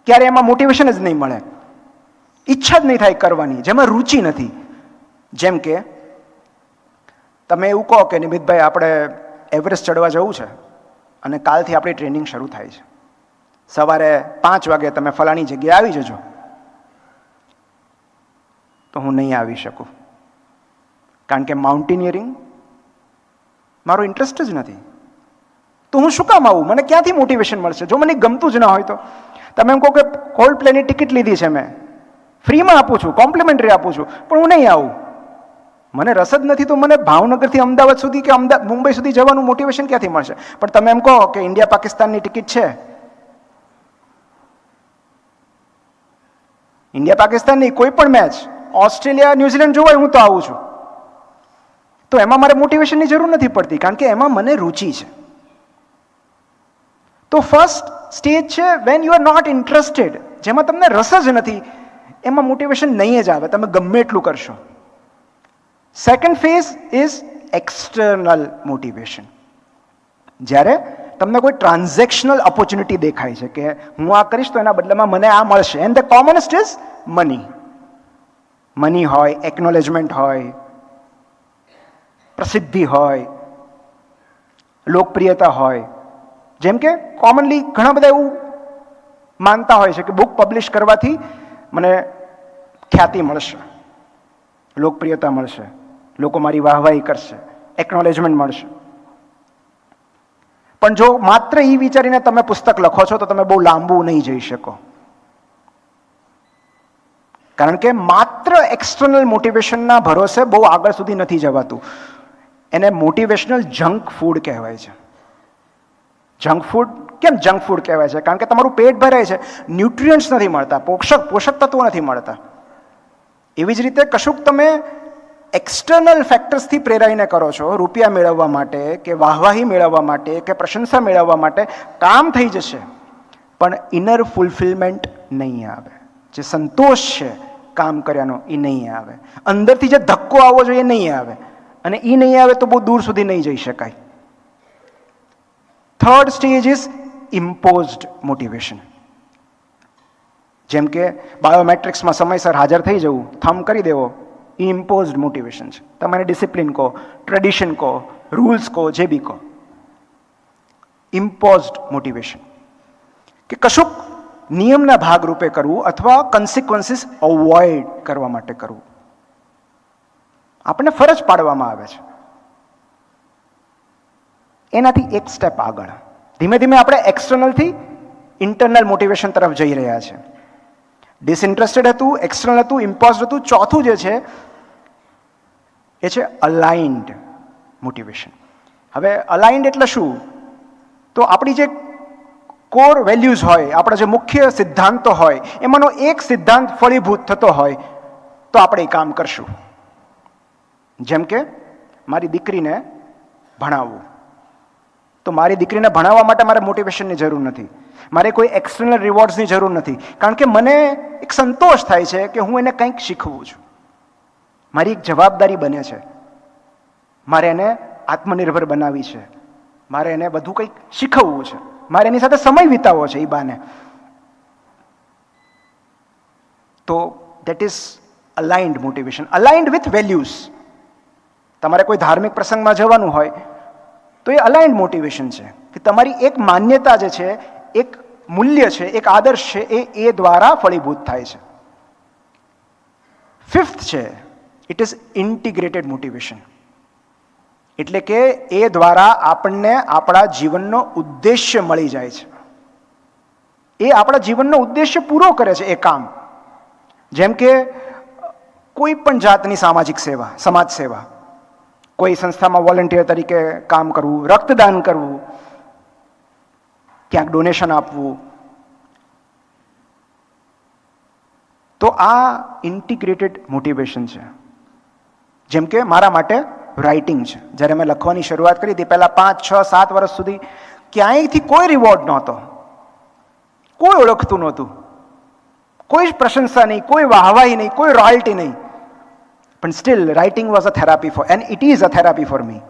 ક્યારે એમાં મોટિવેશન જ નહીં મળે, ઈચ્છા જ નહીં થાય કરવાની, જેમાં રુચિ નથી. જેમ કે તમે એવું કહો કે નિમિતભાઈ આપણે એવરેસ્ટ ચડવા જવું છે અને કાલથી આપણી ટ્રેનિંગ શરૂ થાય છે, સવારે 5 વાગે તમે ફલાણી જગ્યાએ આવી જજો. તો હું નહીં આવી શકું, કારણ કે માઉન્ટેનિયરિંગ મારો ઇન્ટરેસ્ટ જ નથી. તો હું શું કામ આવું? મને ક્યાંથી મોટિવેશન મળશે જો મને ગમતું જ ના હોય તો? તમે એમ કહો કે કોલ્ડ પ્લેની ટિકિટ લીધી છે, મેં ફ્રીમાં આપું છું, કોમ્પ્લિમેન્ટરી આપું છું, પણ હું નહીં આવું, મને રસ જ નથી. તો મને ભાવનગરથી અમદાવાદ સુધી કે મુંબઈ સુધી જવાનું મોટિવેશન ક્યાંથી મળશે? પણ તમે એમ કહો કે ઇન્ડિયા પાકિસ્તાનની ટિકિટ છે, ઇન્ડિયા પાકિસ્તાનની કોઈ પણ મેચ, ઓસ્ટ્રેલિયા ન્યુઝીલેન્ડ જોવાય, હું તો આવું છું. તો એમાં મારે મોટિવેશનની જરૂર નથી પડતી, કારણ કે એમાં મને રુચિ છે. તો ફર્સ્ટ સ્ટેજ છે when you are not interested, જેમાં તમને રસ જ નથી, એમાં મોટિવેશન નહીં જ આવે, તમે ગમે એટલું કરશો. Second phase is external motivation, જ્યારે તમને કોઈ ટ્રાન્ઝેક્શનલ ઓપોર્ચ્યુનિટી દેખાય છે કે હું આ કરીશ તો એના બદલામાં મને આ મળશે. એન્ડ ધ કોમનેસ્ટ ઇઝ મની હોય, એકનોલેજમેન્ટ હોય, પ્રસિદ્ધિ હોય, લોકપ્રિયતા હોય. જેમ કે કોમનલી ઘણા બધા એવું માનતા હોય છે કે બુક પબ્લિશ કરવાથી મને ખ્યાતિ મળશે, લોકપ્રિયતા મળશે, લોકો મારી વાહવાહી કરશે, એકનોલેજમેન્ટ મળશે. પણ જો માત્ર એ વિચારીને તમે પુસ્તક લખો છો તો તમે બહુ લાંબુ નહીં જઈ શકો. કારણ કે માત્ર એક્સટર્નલ મોટિવેશનના ભરોસે બહુ આગળ સુધી નથી જવાતું. એને મોટિવેશનલ જંક ફૂડ કહેવાય છે. જંક ફૂડ કેમ જંક ફૂડ કહેવાય છે? કારણ કે તમારું પેટ ભરાય છે, ન્યુટ્રિયન્ટ્સ નથી મળતા, પોષક તત્વો નથી મળતા. એવી જ રીતે કશુંક તમે એક્સટર્નલ ફેક્ટર્સથી પ્રેરાઈને કરો છો, રૂપિયા મેળવવા માટે કે વાહવાહી મેળવવા માટે કે પ્રશંસા મેળવવા માટે, કામ થઈ જશે પણ ઇનર ફૂલફિલમેન્ટ નહીં આવે. જે સંતોષ છે કામ કર્યાનો એ નહીં આવે. અંદરથી જે ધક્કો આવવો જોઈએ એ નહીં આવે, અને એ નહીં આવે તો બહુ દૂર સુધી નહીં જઈ શકાય. Third stage is imposed motivation. જેમ કે બાયોમેટ્રિક્સમાં સમયસર હાજર થઈ જવું, થંબ કરી દેવો, એ ઇમ્પોઝડ મોટિવેશન છે. તમારે ડિસિપ્લિન કહો, ટ્રેડિશન કહો, રૂલ્સ કહો, જે બી કહો. ઇમ્પોઝડ મોટિવેશન કે કશુંક નિયમના ભાગરૂપે કરવું અથવા કન્સિક્વન્સીસ અવોઇડ કરવા માટે કરવું. આપણને ફરજ પાડવામાં આવે છે. એનાથી એક સ્ટેપ આગળ ધીમે ધીમે આપણે એક્સટર્નલથી ઇન્ટરનલ મોટિવેશન તરફ જઈ રહ્યા છે. ડિસઇન્ટરેસ્ટેડ હતું, એક્સટર્નલ હતું, ઇમ્પોઝડ હતું. ચોથું જે છે એ છે અલાઇન્ડ મોટિવેશન. હવે અલાઇન્ડ એટલે શું? તો આપણી જે કોર વેલ્યુઝ હોય, આપણા જે મુખ્ય સિદ્ધાંતો હોય, એમાંનો એક સિદ્ધાંત ફળીભૂત થતો હોય તો આપણે એ કામ કરશું. જેમ કે મારી દીકરીને ભણાવવું, તો મારી દીકરીને ભણાવવા માટે મારે મોટિવેશનની જરૂર નથી, મારે કોઈ એક્સટર્નલ રિવોર્ડ્સની જરૂર નથી. કારણ કે મને એક સંતોષ થાય છે કે હું એને કંઈક શીખવું છું. મારી એક જવાબદારી બને છે, મારે એને આત્મનિર્ભર બનાવી છે, મારે એને બધું કંઈક શીખવવું છે, મારે એની સાથે સમય વિતાવવો છે એ બાને. તો that is aligned motivation, aligned with values. તમારે કોઈ ધાર્મિક પ્રસંગમાં જવાનું હોય તો એ અલાઇન્ડ મોટિવેશન છે કે તમારી એક માન્યતા જે છે, એક મૂલ્ય છે, એક આદર્શ છે, એ દ્વારા ફળીભૂત થાય છે. ફિફ્થ છે ઇટ ઇઝ ઇન્ટિગ્રેટેડ મોટિવેશન. એટલે કે એ દ્વારા આપણને આપણા જીવનનો ઉદ્દેશ્ય મળી જાય છે. એ આપણા જીવનનો ઉદ્દેશ્ય પૂરો કરે છે એ કામ. જેમ કે કોઈ પણ જાતની સામાજિક સેવા, સમાજ સેવા, કોઈ સંસ્થામાં વોલન્ટિયર તરીકે કામ કરવું, રક્તદાન કરવું, ક્યાંક ડોનેશન આપવું. તો આ ઇન્ટિગ્રેટેડ મોટિવેશન છે. જેમ કે મારા માટે રાઇટિંગ છે. જ્યારે મેં લખવાની શરૂઆત કરી હતી પહેલાં 5, 6, 7 વર્ષ સુધી ક્યાંયથી કોઈ રિવોર્ડ નહોતો, કોઈ ઓળખતું નહોતું, કોઈ જ પ્રશંસા નહીં, કોઈ વાહવાહી નહીં, કોઈ રોયલ્ટી નહીં. પણ still writing was a therapy for, and it is a therapy for me.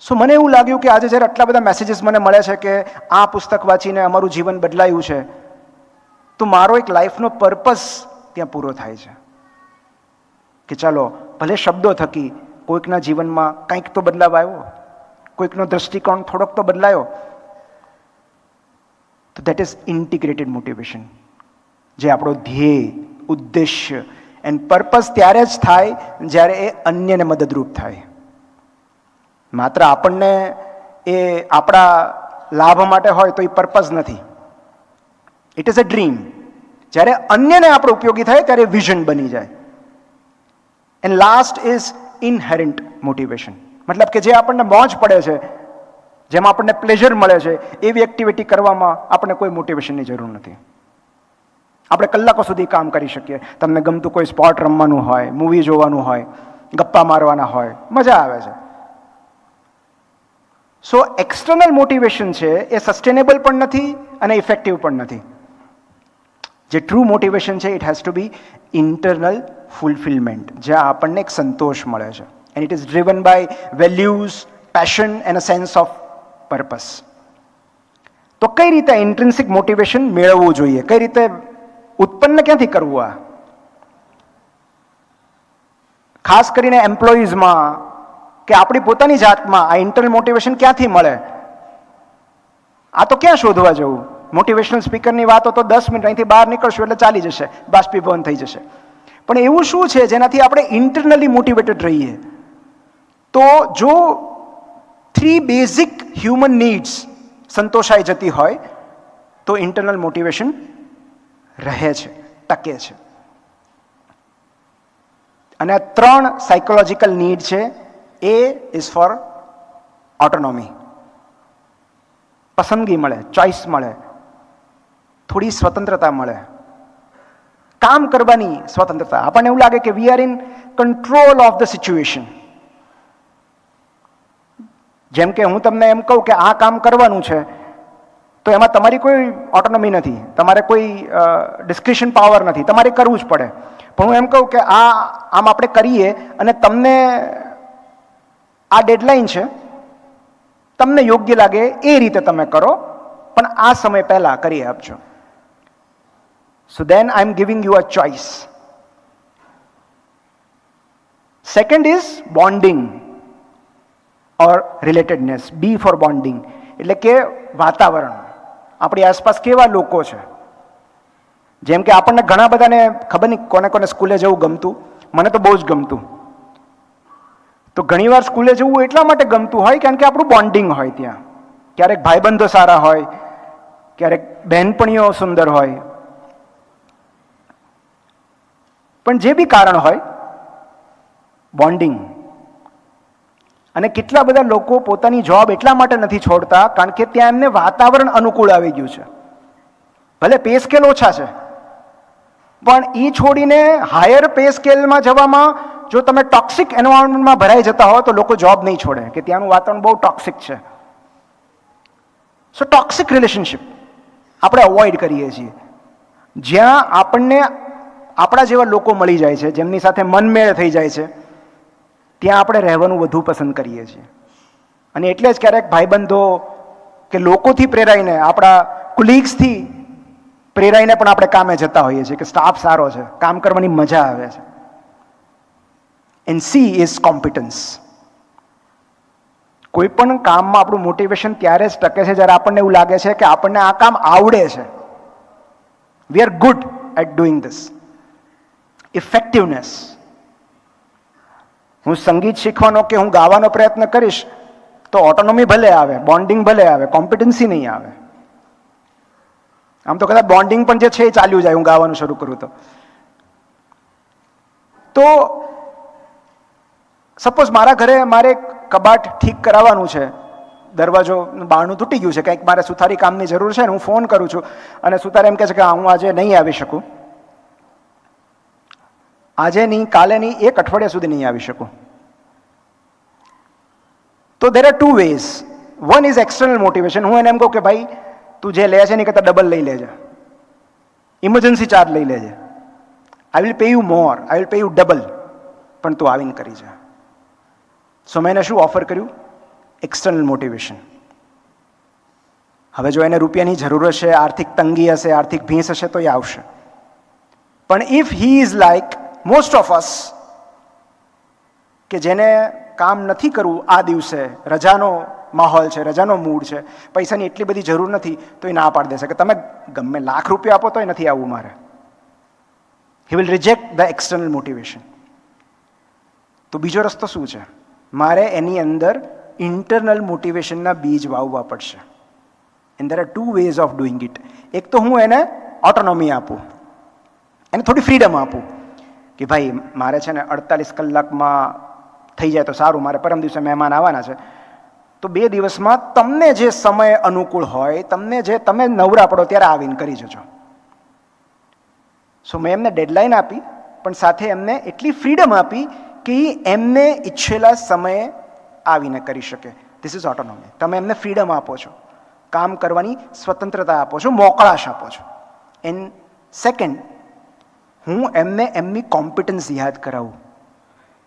So મને એવું લાગ્યું કે આજે જ્યારે આટલા બધા મેસેજીસ મને મળે છે કે આ પુસ્તક વાંચીને અમારું જીવન બદલાયું છે, તો મારો એક લાઈફનો પર્પસ ત્યાં પૂરો થાય છે. કે ચાલો ભલે શબ્દો થકી કોઈકના જીવનમાં કંઈક તો બદલાવ આવ્યો, કોઈકનો દ્રષ્ટિકોણ થોડોક તો બદલાયો. તો દેટ ઇઝ ઇન્ટિગ્રેટેડ મોટિવેશન. જે આપણો ધ્યેય, ઉદ્દેશ્ય એન્ડ પર્પસ ત્યારે જ થાય જ્યારે એ અન્યને મદદરૂપ થાય. માત્ર આપણને એ આપણા લાભ માટે હોય તો એ પર્પસ નથી. It is a dream. જ્યારે અન્યને આપણે ઉપયોગી થાય ત્યારે વિઝન બની જાય. And last is inherent motivation. મતલબ કે જે આપણને મોજ પડે છે, જેમાં આપણને પ્લેઝર મળે છે, એવી એક્ટિવિટી કરવામાં આપણને કોઈ મોટિવેશનની જરૂર નથી. આપણે કલાકો સુધી કામ કરી શકીએ. તમને ગમતું કોઈ સ્પોર્ટ રમવાનું હોય, મૂવી જોવાનું હોય, ગપ્પા મારવાના હોય, મજા આવે છે. સો એક્સટર્નલ મોટિવેશન છે એ સસ્ટેનેબલ પણ નથી અને ઇફેક્ટિવ પણ નથી. જે ટ્રુ મોટિવેશન છે it has to be internal fulfilment, જ્યાં આપણને એક સંતોષ મળે છે. And it is driven by values, passion and a sense of purpose. તો કઈ રીતે ઇન્ટ્રિન્સિક મોટિવેશન મેળવવું જોઈએ, કઈ રીતે ઉત્પન્ન ક્યાંથી કરવું? આ ખાસ કરીને એમ્પ્લોઈઝમાં કે આપણી પોતાની જાતમાં આ ઇન્ટરનલ મોટિવેશન ક્યાંથી મળે? આ તો ક્યાં શોધવા જવું? મોટિવેશનલ સ્પીકરની વાતો તો 10 મિનિટ અહીંથી બહાર નીકળશું એટલે ચાલી જશે, બાષ્પીભવન થઈ જશે. પણ એવું શું છે જેનાથી આપણે ઇન્ટરનલી મોટિવેટેડ રહીએ? તો જો 3 બેઝિક હ્યુમન નીડ્સ સંતોષાઈ જતી હોય તો ઇન્ટરનલ મોટિવેશન રહે છે. ટકે છે. અને આ 3 સાયકોલોજીકલ નીડ છે. એ ઇઝ ફોર ઓટોનોમી. પસંદગી મળે, ચોઇસ મળે, થોડી સ્વતંત્રતા મળે, કામ કરવાની સ્વતંત્રતા. આપણને એવું લાગે કે we are in control of the situation. જેમ કે હું તમને એમ કહું કે આ કામ કરવાનું છે, તો એમાં તમારી કોઈ ઓટોનોમી નથી, તમારે કોઈ ડિસ્ક્રિશન પાવર નથી, તમારે કરવું જ પડે. પણ હું એમ કહું કે આમ આપણે કરીએ અને તમને આ ડેડલાઇન છે, તમને યોગ્ય લાગે એ રીતે તમે કરો, પણ આ સમય પહેલા કરી આપજો. So then I am giving you a choice. Second is bonding or relatedness. B for bonding, એટલે કે વાતાવરણ. આપણી આસપાસ કેવા લોકો છે. જેમ કે આપણને ઘણા બધાને ખબર નહીં કોને કોને સ્કૂલે જવું ગમતું. મને તો બહુ જ ગમતું. તો ઘણીવાર સ્કૂલે જવું એટલા માટે ગમતું હોય કારણ કે આપણું બોન્ડિંગ હોય ત્યાં. ક્યારેક ભાઈબંધો સારા હોય, ક્યારેક બહેનપણીઓ સુંદર હોય. પણ જે બી કારણ હોય, બોન્ડિંગ. અને કેટલા બધા લોકો પોતાની જોબ એટલા માટે નથી છોડતા કારણ કે ત્યાં એમને વાતાવરણ અનુકૂળ આવી ગયું છે. ભલે પે સ્કેલ ઓછા છે, પણ એ છોડીને હાયર પે સ્કેલમાં જવામાં જો તમે ટોક્સિક એન્વાયરમેન્ટમાં ભરાઈ જતા હો તો લોકો જોબ નહીં છોડે કે ત્યાંનું વાતાવરણ બહુ ટોક્સિક છે. સો ટોક્સિક રિલેશનશિપ આપણે અવોઇડ કરીએ છીએ. જ્યાં આપણને આપણા જેવા લોકો મળી જાય છે, જેમની સાથે મનમેળ થઈ જાય છે, ત્યાં આપણે રહેવાનું વધુ પસંદ કરીએ છીએ. અને એટલે જ ક્યારેક ભાઈબંધો કે લોકોથી પ્રેરાઈને, આપણા કુલીગ્સથી પ્રેરાઈને પણ આપણે કામે જતા હોઈએ છીએ કે સ્ટાફ સારો છે, કામ કરવાની મજા આવે છે. And she is competence. કોઈ પણ કામમાં આપણું મોટિવેશન ત્યારે જ ટકે છે જ્યારે આપણને એવું લાગે છે કે આપણને આ કામ આવડે છે. We are good at doing this. Effectiveness. હું સંગીત શીખવાનો કે હું ગાવાનો પ્રયત્ન કરીશ તો ઓટોનોમી ભલે આવે, બોન્ડિંગ ભલે આવે, કોમ્પિટન્સી નહીં આવે. આમ તો કદાચ બોન્ડિંગ પણ જે છે એ ચાલ્યું જાય હું ગાવાનું શરૂ કરું તો સપોઝ મારા ઘરે મારે કબાટ ઠીક કરાવવાનું છે, દરવાજો બારણું તૂટી ગયું છે, કંઈક મારે સુથારી કામની જરૂર છે, હું ફોન કરું છું અને સુથાર એમ કહે છે કે હું આજે નહીં આવી શકું, આજે નહીં, કાલે નહીં, 1 અઠવાડિયા સુધી નહીં આવી શકું. તો there are 2 ways. One is external motivation. હું એને એમ કહું કે ભાઈ તું જે લે છે એની કરતાં ડબલ લઈ લેજે, ઇમરજન્સી ચાર્જ લઈ લેજે, I will pay you more, I will pay you double, પણ તું આવીને કરી જા. સો મેં એને શું ઓફર કર્યું? External motivation. હવે જો એને રૂપિયાની જરૂર હશે, આર્થિક તંગી હશે, આર્થિક ભીંસ હશે તો એ આવશે. પણ if he is like most of us કે જેને કામ નથી કરવું આ દિવસે, રજાનો માહોલ છે, રજાનો મૂડ છે, પૈસાની એટલી બધી જરૂર નથી, તો એ ના પાડી દેશે કે તમે ગમે લાખ રૂપિયા આપો તોય નથી આવવું મારે. He will reject the external motivation. તો બીજો રસ્તો શું છે? મારે એની અંદર ઇન્ટરનલ મોટિવેશનના બીજ વાવવા પડશે. And there are 2 ways of doing it. એક તો હું એને ઓટોનોમી આપું, એને થોડી ફ્રીડમ આપું કે ભાઈ મારે છે ને 48 કલાકમાં થઈ જાય તો સારું, મારે પરમ દિવસે મહેમાન આવવાના છે, તો 2 દિવસમાં તમને જે સમય અનુકૂળ હોય, તમને જે તમે નવરા પડો ત્યારે આવીને કરી જજો. સો મેં એમને ડેડલાઇન આપી, પણ સાથે એમને એટલી ફ્રીડમ આપી કે એમને ઈચ્છેલા સમયે આવીને કરી શકે. This is ઓટોનોમી. તમે એમને ફ્રીડમ આપો છો, કામ કરવાની સ્વતંત્રતા આપો છો, મોકળાશ આપો છો. એન્ડ સેકન્ડ, હું એમને એમની કોમ્પિટન્સ યાદ કરાવું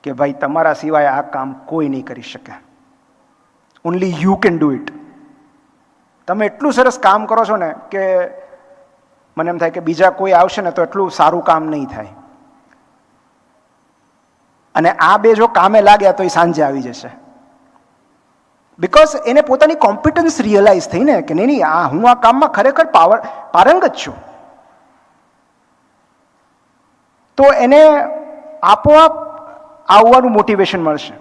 કે ભાઈ તમારા સિવાય આ કામ કોઈ નહીં કરી શકે. Only you can do it. તમે એટલું સરસ કામ કરો છો ને કે મને એમ થાય કે બીજા કોઈ આવશે ને તો એટલું સારું કામ નહીં થાય. અને આ બે જો કામે લાગ્યા તો એ સાંજે આવી જશે. બિકોઝ એને પોતાની કોમ્પિટન્સ રિયલાઇઝ થઈ ને કે નહીં, હું આ કામમાં ખરેખર પારંગત છું. તો એને આપોઆપ આવવાનું મોટિવેશન મળશે.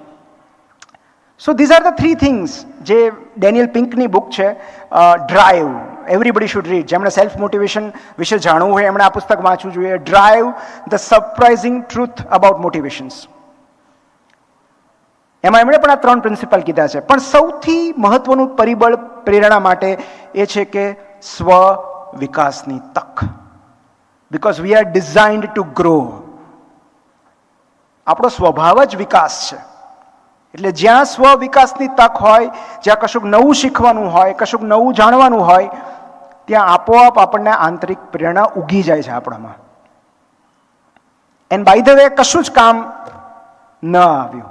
So these are the 3 things જે ડેનિયલ પિંકની બુક છે ડ્રાઈવ, એવરીબડી શુડ રીડ. જેમણે સેલ્ફ મોટિવેશન વિશે જાણવું હોય એમણે આ પુસ્તક વાંચવું જોઈએ. Drive the surprising truth about motivations. એમાં એમણે પણ આ 3 પ્રિન્સિપલ કીધા છે. પણ સૌથી મહત્વનું પરિબળ પ્રેરણા માટે એ છે કે સ્વ વિકાસની તક. Because we are designed to grow. આપણો સ્વભાવ જ વિકાસ છે. એટલે જ્યાં સ્વ વિકાસની તક હોય, જ્યાં કશુંક નવું શીખવાનું હોય, કશુંક નવું જાણવાનું હોય, ત્યાં આપોઆપ આપણને આંતરિક પ્રેરણા ઉગી જાય છે આપણામાં. એન્ડ બાય ધ વે કશું જ કામ ન આવ્યું.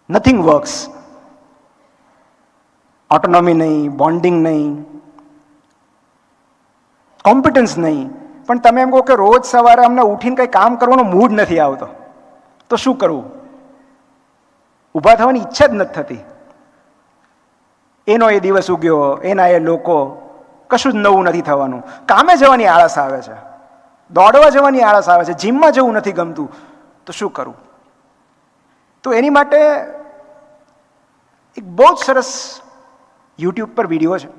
Nothing works. ઓટોનોમી નહીં, બોન્ડિંગ નહીં, કોમ્પિટન્સ નહીં. પણ તમે એમ કહો કે રોજ સવારે અમને ઉઠીને કંઈ કામ કરવાનો મૂડ નથી આવતો, તો શું કરવું? ઊભા થવાની ઈચ્છા જ નથી થતી. એનો એ દિવસ ઉગ્યો, એના એ લોકો, કશું જ નવું નથી થવાનું. કામે જવાની આળસ આવે છે, દોડવા જવાની આળસ આવે છે, જીમમાં જવું નથી ગમતું, તો શું કરવું? તો એની માટે એક બહુ જ સરસ યુટ્યુબ પર વિડીયો છે.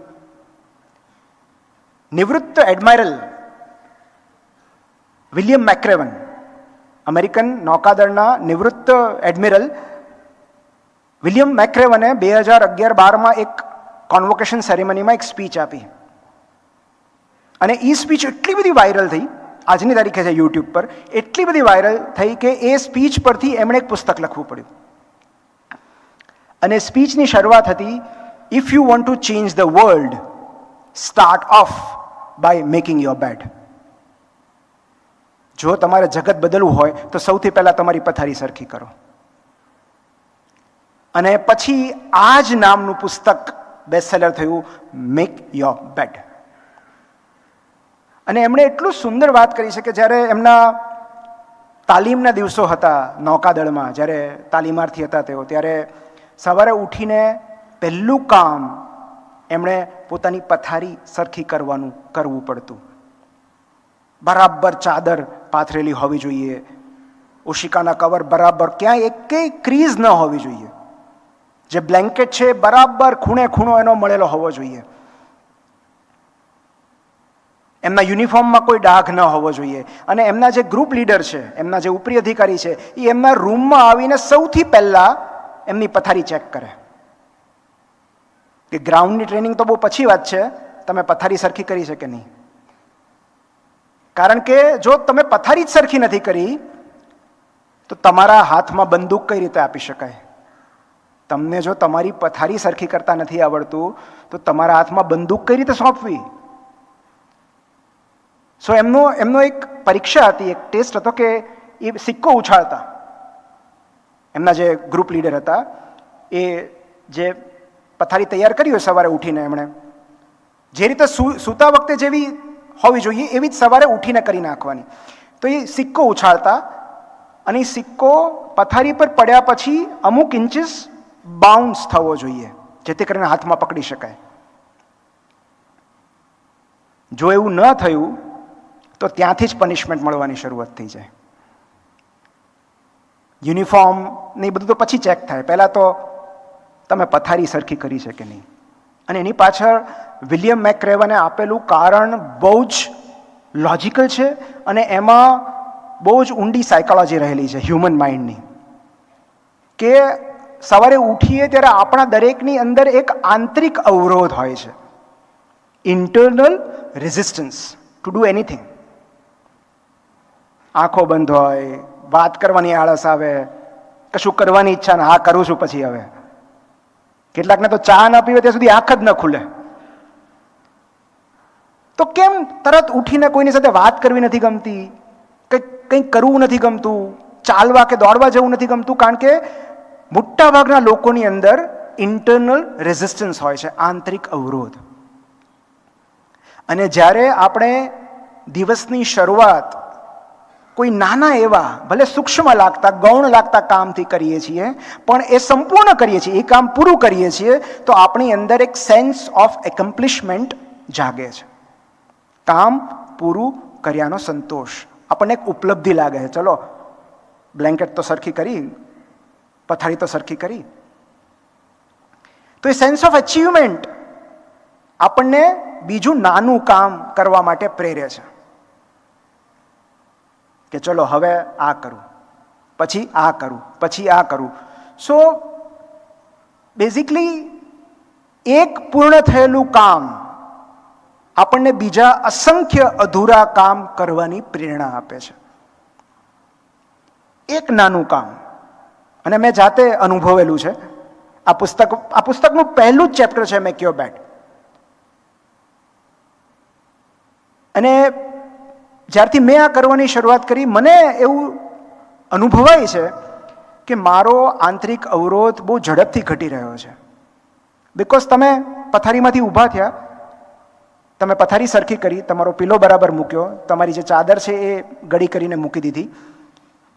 નિવૃત્ત એડમાયરલ વિલિયમ મેક્રેવન, અમેરિકન નૌકાદળના નિવૃત્ત એડમિરલ વિલિયમ મેક્રેવને 2011-12માં એક કોન્વોકેશન સેરેમનીમાં એક સ્પીચ આપી. અને એ સ્પીચ એટલી બધી વાયરલ થઈ, આજની તારીખે છે યુટ્યુબ પર, એટલી બધી વાયરલ થઈ કે એ સ્પીચ પરથી એમણે એક પુસ્તક લખવું પડ્યું. અને સ્પીચની શરૂઆત હતી, if you want to change the world, start off by making your bed. જો તમારે જગત બદલવું હોય તો સૌથી પહેલા તમારી પથારી સરખી કરો. અને પછી આ જ નામનું પુસ્તક બેસ્ટસેલર થયું, મેક યોર બેડ. અને એમણે એટલું સુંદર વાત કરી છે કે જ્યારે એમના તાલીમના દિવસો હતા નૌકાદળમાં, જ્યારે તાલીમાર્થી હતા તેઓ, ત્યારે સવારે ઉઠીને પહેલું કામ એમણે પોતાની પથારી સરખી કરવું પડતું. બરાબર ચાદર પાથરેલી હોવી જોઈએ, ઓશિકાના કવર બરાબર, ક્યાંય એકેય ક્રીઝ ન હોવી જોઈએ. જે બ્લેન્કેટ છે બરાબર ખૂણે ખૂણો એનો મળેલો હોવો જોઈએ. એમના યુનિફોર્મમાં કોઈ ડાઘ ન હોવો જોઈએ. અને એમના જે ગ્રુપ લીડર છે, એમના જે ઉપરી અધિકારી છે, એ એમના રૂમમાં આવીને સૌથી પહેલા એમની પથારી ચેક કરે. કે ગ્રાઉન્ડની ટ્રેનિંગ તો બહુ પછી વાત છે, તમે પથારી સરખી કરી છે કે નહીં. કારણ કે જો તમે પથારી જ સરખી નથી કરી તો તમારા હાથમાં બંદૂક કઈ રીતે આપી શકાય? તમને જો તમારી પથારી સરખી કરતા નથી આવડતું તો તમારા હાથમાં બંદૂક કઈ રીતે સોંપવી? સો એમનો એક પરીક્ષા હતી, એક ટેસ્ટ હતો કે એ સિક્કો ઉછાળતા. એમના જે ગ્રુપ લીડર હતા એ જે પથારી તૈયાર કરી હોય સવારે ઉઠીને, એમણે જે રીતે સૂતા વખતે જેવી હોવી જોઈએ એવી જ સવારે ઉઠીને કરી નાખવાની. તો એ સિક્કો ઉછાળતા અને એ સિક્કો પથારી પર પડ્યા પછી અમુક ઇન્ચીસ બાઉન્સ થવો જોઈએ, જેથી કરીને હાથમાં પકડી શકાય. જો એવું ન થયું તો ત્યાંથી જ પનિશમેન્ટ મળવાની શરૂઆત થઈ જાય. યુનિફોર્મ ને બધું તો પછી ચેક થાય, પહેલાં તો તમે પથારી સરખી કરી છે કે નહીં. અને એની પાછળ વિલિયમ મેક્રેવને આપેલું કારણ બહુ જ લોજિકલ છે અને એમાં બહુ જ ઊંડી સાયકોલોજી રહેલી છે હ્યુમન માઇન્ડની. કે સવારે ઉઠીએ ત્યારે આપણા દરેકની અંદર એક આંતરિક અવરોધ હોય છે, internal resistance to do anything. આંખો બંધ હોય, વાત કરવાની આળસ આવે, કશું કરવાની ઈચ્છા ના, હા કરું છું પછી હવે. કેટલાકને તો ચા ના પીવે ત્યાં સુધી આંખ જ ન ખુલે. તો કેમ તરત ઉઠીને કોઈની સાથે વાત કરવી નથી ગમતી, કંઈક કરવું નથી ગમતું, ચાલવા કે દોડવા જવું નથી ગમતું? કારણ કે મોટા ભાગના લોકોની અંદર ઇન્ટરનલ રેઝિસ્ટન્સ હોય છે, આંતરિક અવરોધ. અને જ્યારે આપણે દિવસની શરૂઆત કોઈ નાના એવા ભલે સૂક્ષ્મ લાગતા, ગૌણ લાગતા કામથી કરીએ છીએ, પણ એ સંપૂર્ણ કરીએ છીએ, એ કામ પૂરું કરીએ છીએ, તો આપણી અંદર એક સેન્સ ઓફ એકમ્પ્લિશમેન્ટ જાગે છે. કામ પૂરું કર્યાનો સંતોષ, આપણને એક ઉપલબ્ધિ લાગે છે. ચલો બ્લેન્કેટ તો સરખી કરી, પથારી તો સરખી કરી. તો એ સેન્સ ઓફ અચીવમેન્ટ આપણને બીજું નાનું કામ કરવા માટે પ્રેરે છે કે ચલો હવે આ કરું, પછી આ કરું, પછી આ કરું. સો બેઝિકલી એક પૂર્ણ થયેલું કામ આપણને બીજા અસંખ્ય અધૂરા કામ કરવાની પ્રેરણા આપે છે. એક નાનું કામ, અને મેં જાતે અનુભવેલું છે. આ પુસ્તકનું પહેલું જ ચેપ્ટર છે મેક યોર બેડ. અને જ્યારથી મેં આ કરવાની શરૂઆત કરી, મને એવું અનુભવાય છે કે મારો આંતરિક અવરોધ બહુ ઝડપથી ઘટી રહ્યો છે. બિકોઝ તમે પથારીમાંથી ઊભા થયા, તમે પથારી સરખી કરી, તમારો પીલો બરાબર મૂક્યો, તમારી જે ચાદર છે એ ગળી કરીને મૂકી દીધી,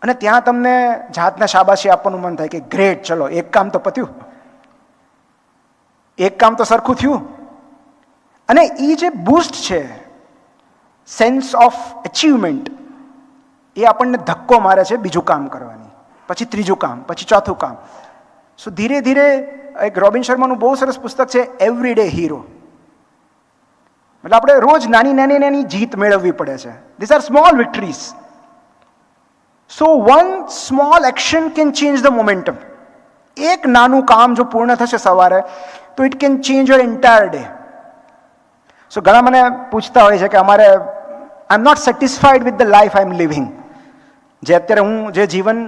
અને ત્યાં તમને જાતને શાબાશી આપવાનું મન થાય કે ગ્રેટ, ચલો એક કામ તો પત્યું, એક કામ તો સરખું થયું. અને એ જે બૂસ્ટ છે, સેન્સ ઓફ અચીવમેન્ટ, એ આપણને ધક્કો મારે છે બીજું કામ કરવાની, પછી ત્રીજું કામ, પછી ચોથું કામ. સો ધીરે ધીરે એક રોબિન શર્માનું બહુ સરસ પુસ્તક છે એવરી ડે હીરો. એટલે આપણે રોજ નાની નાની નાની જીત મેળવવી પડે છે. This are small victories. So one small action can change the momentum. એક નાનું કામ જો પૂર્ણ થશે સવારે, તો it can change your entire day. So ઘણા મને પૂછતા હોય છે કે અમારે I am not satisfied with the life I am living. જે અત્યારે હું જે જીવન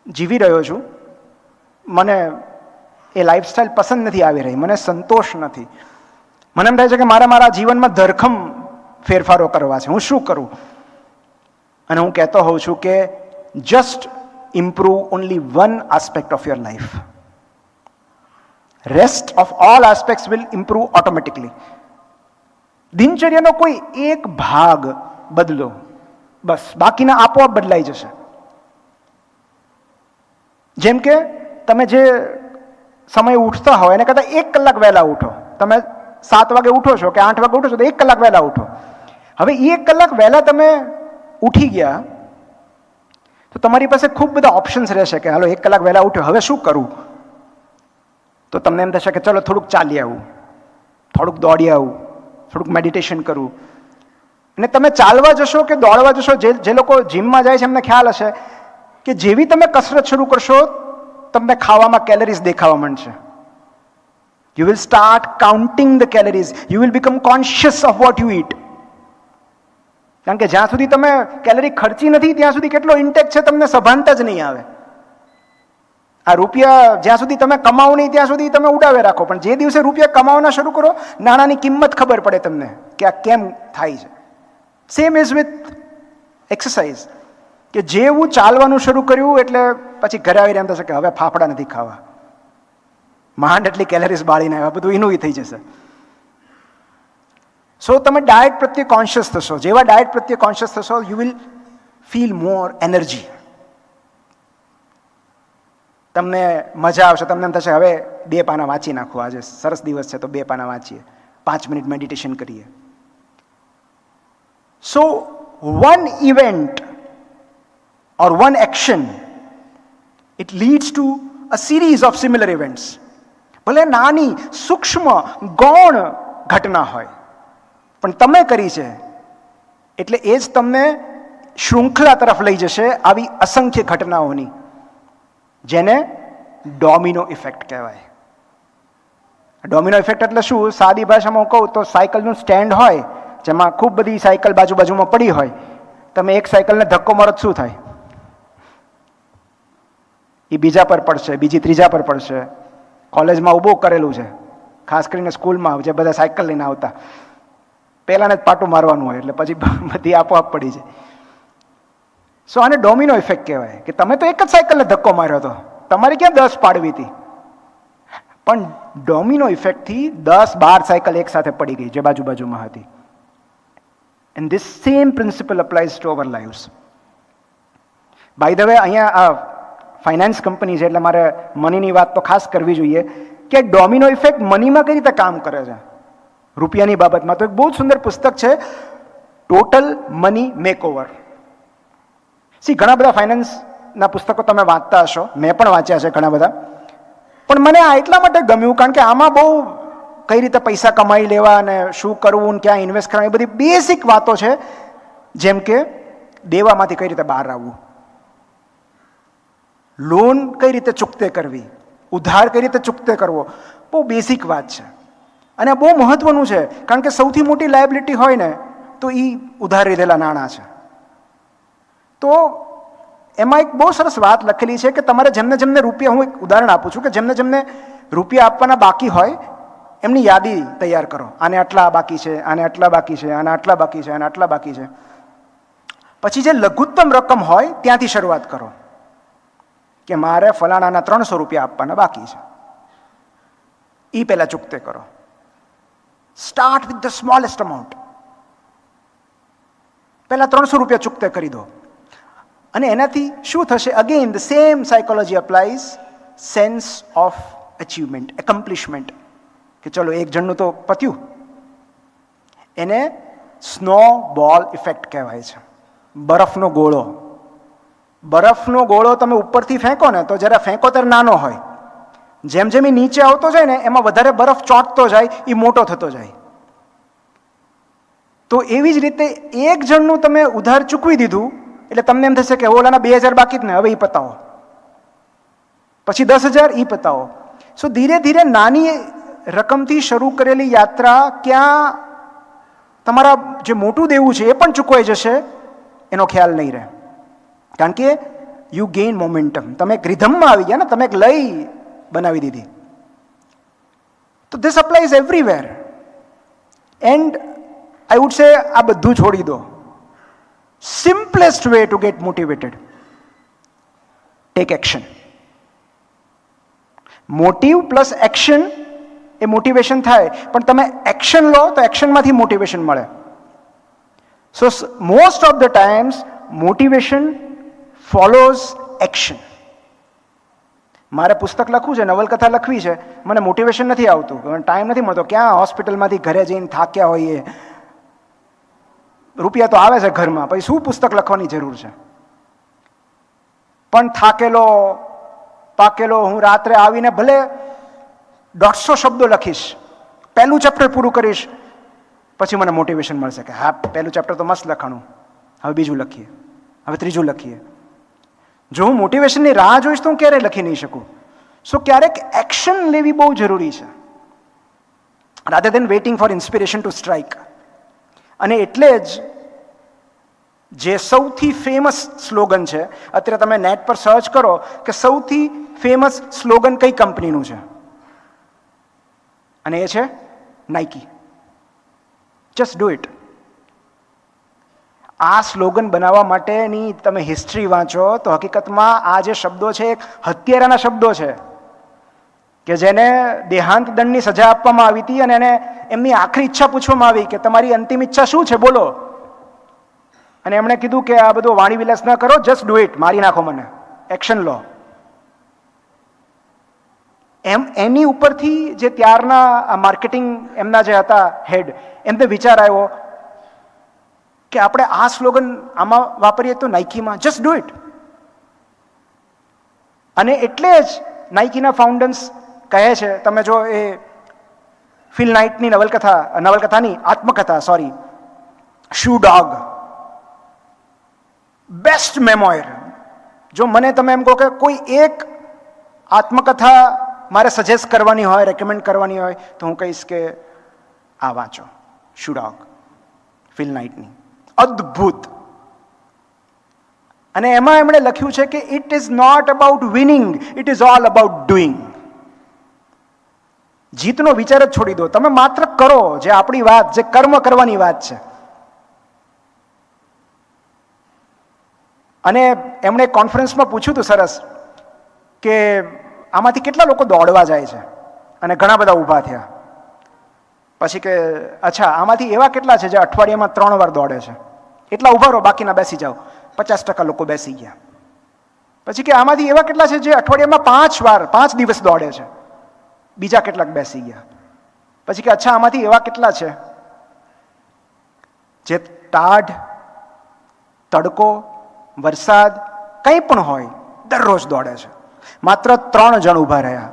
જીવી રહ્યો છું, મને એ લાઈફસ્ટાઈલ પસંદ નથી આવી રહી, મને સંતોષ નથી. મને એમ થાય છે કે મારા જીવનમાં ધરખમ ફેરફારો કરવા છે, હું શું કરું? અને હું કહેતો હોઉં છું કે just improve only one aspect of your life. Rest of all aspects will improve automatically. દિનચર્યાનો કોઈ એક ભાગ બદલો, બસ, બાકીના આપોઆપ બદલાઈ જશે. જેમ કે તમે જે સમય ઉઠતા હોય એને કરતાં 1 કલાક વહેલા ઉઠો. તમે 7 વાગે ઉઠો છો કે 8 વાગે ઉઠો છો, તો 1 કલાક વહેલા ઉઠો. હવે 1 કલાક વહેલા તમે ઉઠી ગયા તો તમારી પાસે ખૂબ બધા ઓપ્શન્સ રહેશે કે હાલો 1 કલાક વહેલા ઉઠ્યો, હવે શું કરું? તો તમને એમ થશે કે ચલો થોડુંક ચાલી આવું, થોડુંક દોડી આવું, થોડુંક મેડિટેશન કરવું. અને તમે ચાલવા જશો કે દોડવા જશો, જે લોકો જીમમાં જાય છે એમને ખ્યાલ હશે કે જેવી તમે કસરત શરૂ કરશો, તમને ખાવામાં કેલરીઝ દેખાવા માંડશે. You will start counting the calories. You will become conscious of what you eat. કારણ કે જ્યાં સુધી તમે કેલરી ખર્ચી નથી ત્યાં સુધી કેટલો ઇન્ટેક છે તમને સભાનતા જ નહીં આવે. આ રૂપિયા જ્યાં સુધી તમે કમાવો નહીં ત્યાં સુધી તમે ઉડાવે રાખો, પણ જે દિવસે રૂપિયા કમાવાના શરૂ કરો, નાણાંની કિંમત ખબર પડે તમને કે આ કેમ થાય છે. Same is with exercise. કે જેવું ચાલવાનું શરૂ કર્યું એટલે પછી ઘરે આવીને એમ થશે કે હવે ફાફડા નથી ખાવા, માંડ એટલી કેલરીઝ બાળીને આવ્યા, બધું એનું થઈ જશે. સો તમે ડાયટ પ્રત્યે કોન્શિયસ થશો. જેવા ડાયટ પ્રત્યે કોન્શિયસ થશો, you will feel more energy. તમને મજા આવશે. તમને એમ થશે હવે 2 પાના વાંચી નાખો, આજે સરસ દિવસ છે તો 2 પાના વાંચીએ, 5 મિનિટ મેડિટેશન કરીએ. So one event or one action, it leads to a series of similar events. ભલે નાની સૂક્ષ્મ ગૌણ ઘટના હોય, પણ તમે કરી છે એટલે એ જ તમને શૃંખલા તરફ લઈ જશે આવી અસંખ્ય ઘટનાઓની, જેને ડોમિનો ઇફેક્ટ કહેવાય. ડોમિનો ઇફેક્ટ એટલે શું? સાદી ભાષામાં હું કહું તો સાયકલનું સ્ટેન્ડ હોય જેમાં ખૂબ બધી સાયકલ બાજુમાં પડી હોય, તમે એક સાયકલને ધક્કો મારો શું થાય? એ બીજા પર પડશે, બીજી ત્રીજા પર પડશે. કોલેજમાં ઊભું કરેલું છે, ખાસ કરીને સ્કૂલમાં જે બધા સાયકલ લઈને આવતા, પહેલાને જ પાટું મારવાનું હોય એટલે પછી બધી આપોઆપ પડી જાય. સો આને ડોમિનો ઇફેક્ટ કહેવાય કે તમે તો એક જ સાયકલને ધક્કો માર્યો હતો, તમારે ક્યાં 10 પાડવી હતી? પણ ડોમિનો ઇફેક્ટથી 10-12 સાયકલ એક સાથે પડી ગઈ જે બાજુમાં હતી. And this same principle applies to our lives. By the way, અહીંયા આ ફાઇનાન્સ કંપની છે એટલે મારે મનીની વાત તો ખાસ કરવી જોઈએ કે ડોમિનો ઇફેક્ટ મનીમાં કઈ રીતે કામ કરે છે રૂપિયાની બાબતમાં. તો એક બહુ સુંદર પુસ્તક છે, ટોટલ મની મેકઓવર. ઘણા બધા ફાઇનાન્સના પુસ્તકો તમે વાંચતા હશો, મેં પણ વાંચ્યા છે ઘણા બધા, પણ મને આ એટલા માટે ગમ્યું કારણ કે આમાં બહુ કઈ રીતે પૈસા કમાઈ લેવા અને શું કરવું ને ક્યાં ઇન્વેસ્ટ કરવા, એ બધી બેસિક વાતો છે. જેમ કે દેવામાંથી કઈ રીતે બહાર આવવું, લોન કઈ રીતે ચૂકતે કરવી, ઉધાર કઈ રીતે ચૂકતે કરવો, બહુ બેસિક વાત છે. અને બહુ મહત્વનું છે, કારણ કે સૌથી મોટી લાયબિલિટી હોય ને તો એ ઉધાર લીધેલા નાણાં છે. તો એમાં એક બહુ સરસ વાત લખેલી છે કે તમારે જેમને જેમને રૂપિયા, હું એક ઉદાહરણ આપું છું, કે જેમને જેમને રૂપિયા આપવાના બાકી હોય એમની યાદી તૈયાર કરો. આને આટલા બાકી છે, આને આટલા બાકી છે, આને આટલા બાકી છે, આને આટલા બાકી છે. પછી જે લઘુત્તમ રકમ હોય ત્યાંથી શરૂઆત કરો કે મારે ફલાણાના 300 રૂપિયા આપવાના બાકી છે, એ પહેલા ચૂકતે કરો. Start with the smallest amount. પહેલા 300 રૂપિયા ચૂકતે કરી દો, અને એનાથી શું થશે? Again the same psychology applies. Sense of achievement, accomplishment, કે ચલો એક જણનું તો પત્યું. એને સ્નો બોલ ઇફેક્ટ કહેવાય છે. બરફનો ગોળો. બરફનો ગોળો તમે ઉપરથી ફેંકો ને તો જ્યારે ફેંકો ત્યારે નાનો હોય, જેમ જેમ એ નીચે આવતો જાય ને એમાં વધારે બરફ ચોંટતો જાય, એ મોટો થતો જાય. તો એવી જ રીતે એક જણનું તમે ઉધાર ચૂકવી દીધું એટલે તમને એમ થશે કે ઓલાના 2000 બાકી જ ને, હવે એ પતાવો, પછી 10,000 એ પતાવો. સો ધીરે ધીરે નાની રકમથી શરૂ કરેલી યાત્રા ક્યાં તમારા જે મોટું દેવું છે એ પણ ચૂકવાઈ જશે એનો ખ્યાલ નહીં રહે. કારણ કે યુ ગેઇન મોમેન્ટમ. તમે એક રિધમમાં આવી ગયા ને, તમે એક લય બનાવી દીધી. તો this અપ્લાઈઝ everywhere. And I would say આ બધું છોડી દો. Simplest way to gate motivated, tech action. Motive plus action A motivation થાય, પણ તમે એક્શન લો તો એક્શનમાંથી મોટિવેશન મળે. સો most of the times motivation follows action. મારે પુસ્તક લખવું છે, નવલકથા લખવી છે, મને મોટિવેશન નથી આવતું, ટાઈમ નથી મળતો. ક્યાં હોસ્પિટલમાંથી ઘરે જઈને થાક્યા હોઈએ, રૂપિયા તો આવે છે ઘરમાં, પછી શું પુસ્તક લખવાની જરૂર છે? પણ થાકેલો પાકેલો હું રાત્રે આવીને ભલે 150 શબ્દો લખીશ, પહેલું ચેપ્ટર પૂરું કરીશ, પછી મને મોટિવેશન મળશે કે હા પહેલું ચેપ્ટર તો મસ્ત લખાણું, હવે બીજું લખીએ, હવે ત્રીજું લખીએ. જો હું મોટિવેશનની રાહ જોઈશ તો હું ક્યારેય લખી નહીં શકું. સો ક્યારેક એક્શન લેવી બહુ જરૂરી છે, rather than waiting for inspiration to strike. અને એટલે જ જે સૌથી ફેમસ સ્લોગન છે, અત્યારે તમે નેટ પર સર્ચ કરો કે સૌથી ફેમસ સ્લોગન કઈ કંપનીનું છે, અને એ છે નાઇકી. Just do it. આ સ્લોગન બનાવવા માટેની તમે હિસ્ટ્રી વાંચો તો હકીકતમાં આ જે શબ્દો છે એક હત્યારાના શબ્દો છે, કે જેને દેહાંત દંડની સજા આપવામાં આવી હતી, અને એને એમની આખરી ઈચ્છા પૂછવામાં આવી કે તમારી અંતિમ ઈચ્છા શું છે બોલો. અને એમણે કીધું કે આ બધું વાણી વિલાસ ન કરો, જસ્ટ ડુ ઇટ, મારી નાખો મને, એક્શન લો. એની ઉપરથી જે ત્યારના માર્કેટિંગ એમના જે હતા હેડ, એમને વિચાર આવ્યો કે આપણે આ સ્લોગન આમાં વાપરીએ તો નાઇકીમાં, જસ્ટ ડુ ઇટ. અને એટલે જ નાઇકીના ફાઉન્ડર્સ કહે છે, તમે જો એ ફિલ નાઇટની નવલકથાની આત્મકથા, સોરી, શૂ ડોગ, બેસ્ટ મેમોયર. જો મને તમે એમ કહો કે કોઈ એક આત્મકથા મારે સજેસ્ટ કરવાની હોય, રેકમેન્ડ કરવાની હોય, તો હું કહીશ કે આ વાંચો, શૂ ડોગ, ફિલ નાઇટની. અદ્ભુત. અને એમાં એમણે લખ્યું છે કે it is not about winning, it is all about doing. જીતનો વિચાર જ છોડી દો, તમે માત્ર કરો જે આપણી વાત, જે કર્મ કરવાની વાત છે. અને એમણે કોન્ફરન્સમાં પૂછ્યું હતું સરસ કે આમાંથી કેટલા લોકો દોડવા જાય છે, અને ઘણા બધા ઊભા થયા. પછી કે અચ્છા આમાંથી એવા કેટલા છે જે અઠવાડિયામાં 3 વાર દોડે છે, એટલા ઊભા રહો, બાકીના બેસી જાઓ. 50% લોકો બેસી ગયા. પછી કે આમાંથી એવા કેટલા છે જે અઠવાડિયામાં 5 વાર 5 દિવસ દોડે છે, બીજા કેટલાક બેસી ગયા. પછી કે અચ્છા આમાંથી એવા કેટલા છે જે ટાઢ, તડકો, વરસાદ કંઈ પણ હોય દરરોજ દોડે છે. માત્ર 3 જણ ઊભા રહ્યા,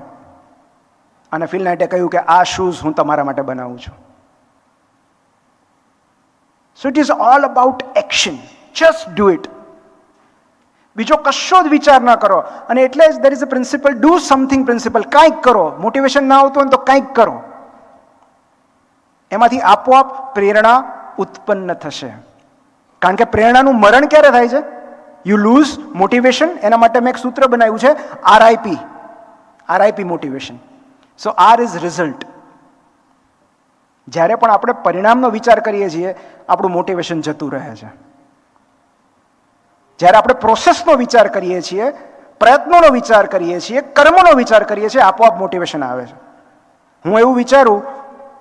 અને ફિલ નાઇટે કહ્યું કે આ શૂઝ હું તમારા માટે બનાવું છું. So it is all about action. Just do it. બીજો કશો જ વિચાર ના કરો. અને એટલે જ દેર is a principal, do something principal. કાંઈક કરો. મોટિવેશન ના આવતું હોય તો કાંઈક કરો. એમાંથી આપોઆપ પ્રેરણા ઉત્પન્ન થશે. કારણ કે પ્રેરણાનું મરણ ક્યારે થાય છે? You lose motivation. એના માટે મેં એક સૂત્ર બનાવ્યું છે, RIP motivation. So R is result. જ્યારે પણ આપણે પરિણામનો વિચાર કરીએ છીએ, આપણું મોટિવેશન જતું રહે છે. જ્યારે આપણે પ્રોસેસનો વિચાર કરીએ છીએ, પ્રયત્નોનો વિચાર કરીએ છીએ, કર્મનો વિચાર કરીએ છીએ, આપોઆપ મોટિવેશન આવે છે. હું એવું વિચારું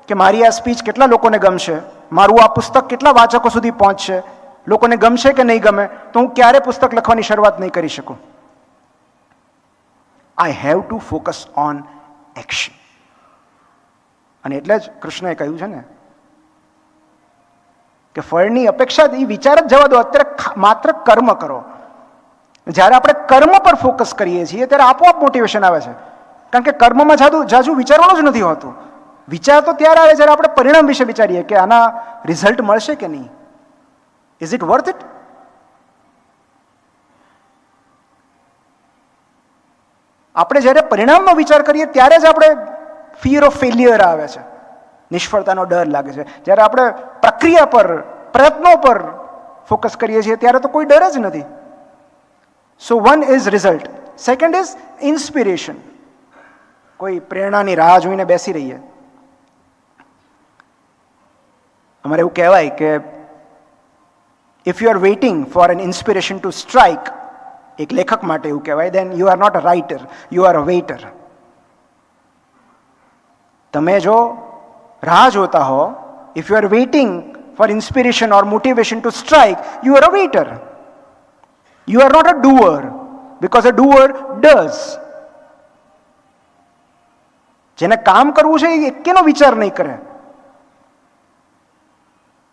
કે મારી આ સ્પીચ કેટલા લોકોને ગમશે, મારું આ પુસ્તક કેટલા વાચકો સુધી પહોંચશે, લોકોને ગમશે કે નહીં ગમે, તો હું ક્યારે પુસ્તક લખવાની શરૂઆત નહીં કરી શકું. I have to focus on action. અને એટલે જ કૃષ્ણએ કહ્યું છે ને કે ફળની અપેક્ષા એ વિચાર જ જવા દો, અત્યારે માત્ર કર્મ કરો. જ્યારે આપણે કર્મ પર ફોકસ કરીએ છીએ ત્યારે આપોઆપ મોટિવેશન આવે છે. કારણ કે કર્મમાં જાજુ વિચારવાનું જ નથી હોતું. વિચાર તો ત્યારે આવે જ્યારે આપણે પરિણામ વિશે વિચારીએ કે આના રિઝલ્ટ મળશે કે નહીં. Is it worth it? આપણે જ્યારે પરિણામનો વિચાર કરીએ ત્યારે જ આપણે ફિયર ઓફ ફેલિયર આવે છે, નિષ્ફળતાનો ડર લાગે છે. જ્યારે આપણે પ્રક્રિયા પર, પ્રયત્નો પર ફોકસ કરીએ છીએ ત્યારે તો કોઈ ડર જ નથી. So one is result. Second is inspiration. કોઈ પ્રેરણાની રાહ જોઈને બેસી રહીએ. અમારે એવું કહેવાય કે if you are waiting for an inspiration to strike, એક લેખક માટે એવું કહેવાય, then you are not a writer, you are a waiter. તમે જો રાહ જોતા હો, if you are waiting for inspiration or motivation to strike, you are a waiter. You are not a doer, because a doer does. જેને કામ કરવું છે એ એકેનો વિચાર નહીં કરે.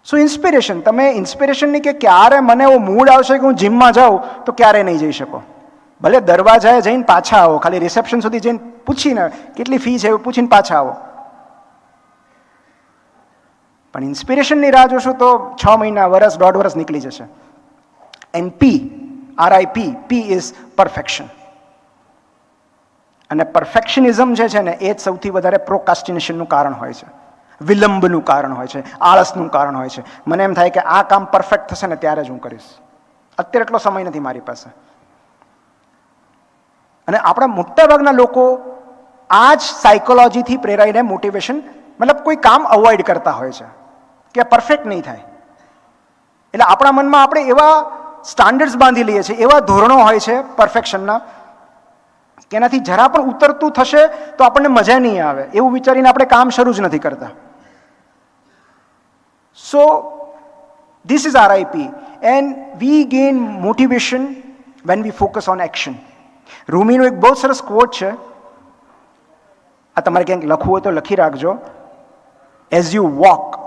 સો ઇન્સ્પિરેશન, તમે ઇન્સ્પિરેશનની કે ક્યારે મને એવો મૂડ આવશે કે હું જીમમાં જાઉં, તો ક્યારે નહીં જઈ શકો. ભલે દરવાજાએ જઈને પાછા આવો, ખાલી રિસેપ્શન સુધી જઈને પૂછીને કેટલી ફી છે એવું પૂછીને પાછા આવો. પણ ઇન્સ્પિરેશનની રાહ જોશો તો 6 મહિના, વર્ષ, 1.5 વર્ષ નીકળી જશે. And P is perfection. અને પરફેક્શનિઝમ જે છે ને, એ જ સૌથી વધારે પ્રોકાસ્ટિનેશનનું કારણ હોય છે, વિલંબનું કારણ હોય છે, આળસનું કારણ હોય છે. મને એમ થાય કે આ કામ પરફેક્ટ થશે ને ત્યારે જ હું કરીશ, અત્યારે એટલો સમય નથી મારી પાસે. અને આપણા મોટાભાગના લોકો આ જ સાયકોલોજીથી પ્રેરાઈને મોટિવેશન, મતલબ કોઈ કામ અવોઇડ કરતા હોય છે કે પરફેક્ટ નહીં થાય. એટલે આપણા મનમાં આપણે એવા સ્ટાન્ડર્ડ્સ બાંધી લઈએ છીએ, એવા ધોરણો હોય છે પરફેક્શનના, કે એનાથી જરા પણ ઉતરતું થશે તો આપણને મજા નહીં આવે, એવું વિચારીને આપણે કામ શરૂ જ નથી કરતા. So this is RIP, and we gain motivation when we focus on action. રૂમીનો એક બહુ સરસ કોટ છે, આ તમારે ક્યાંક લખવું હોય તો લખી રાખજો. As you walk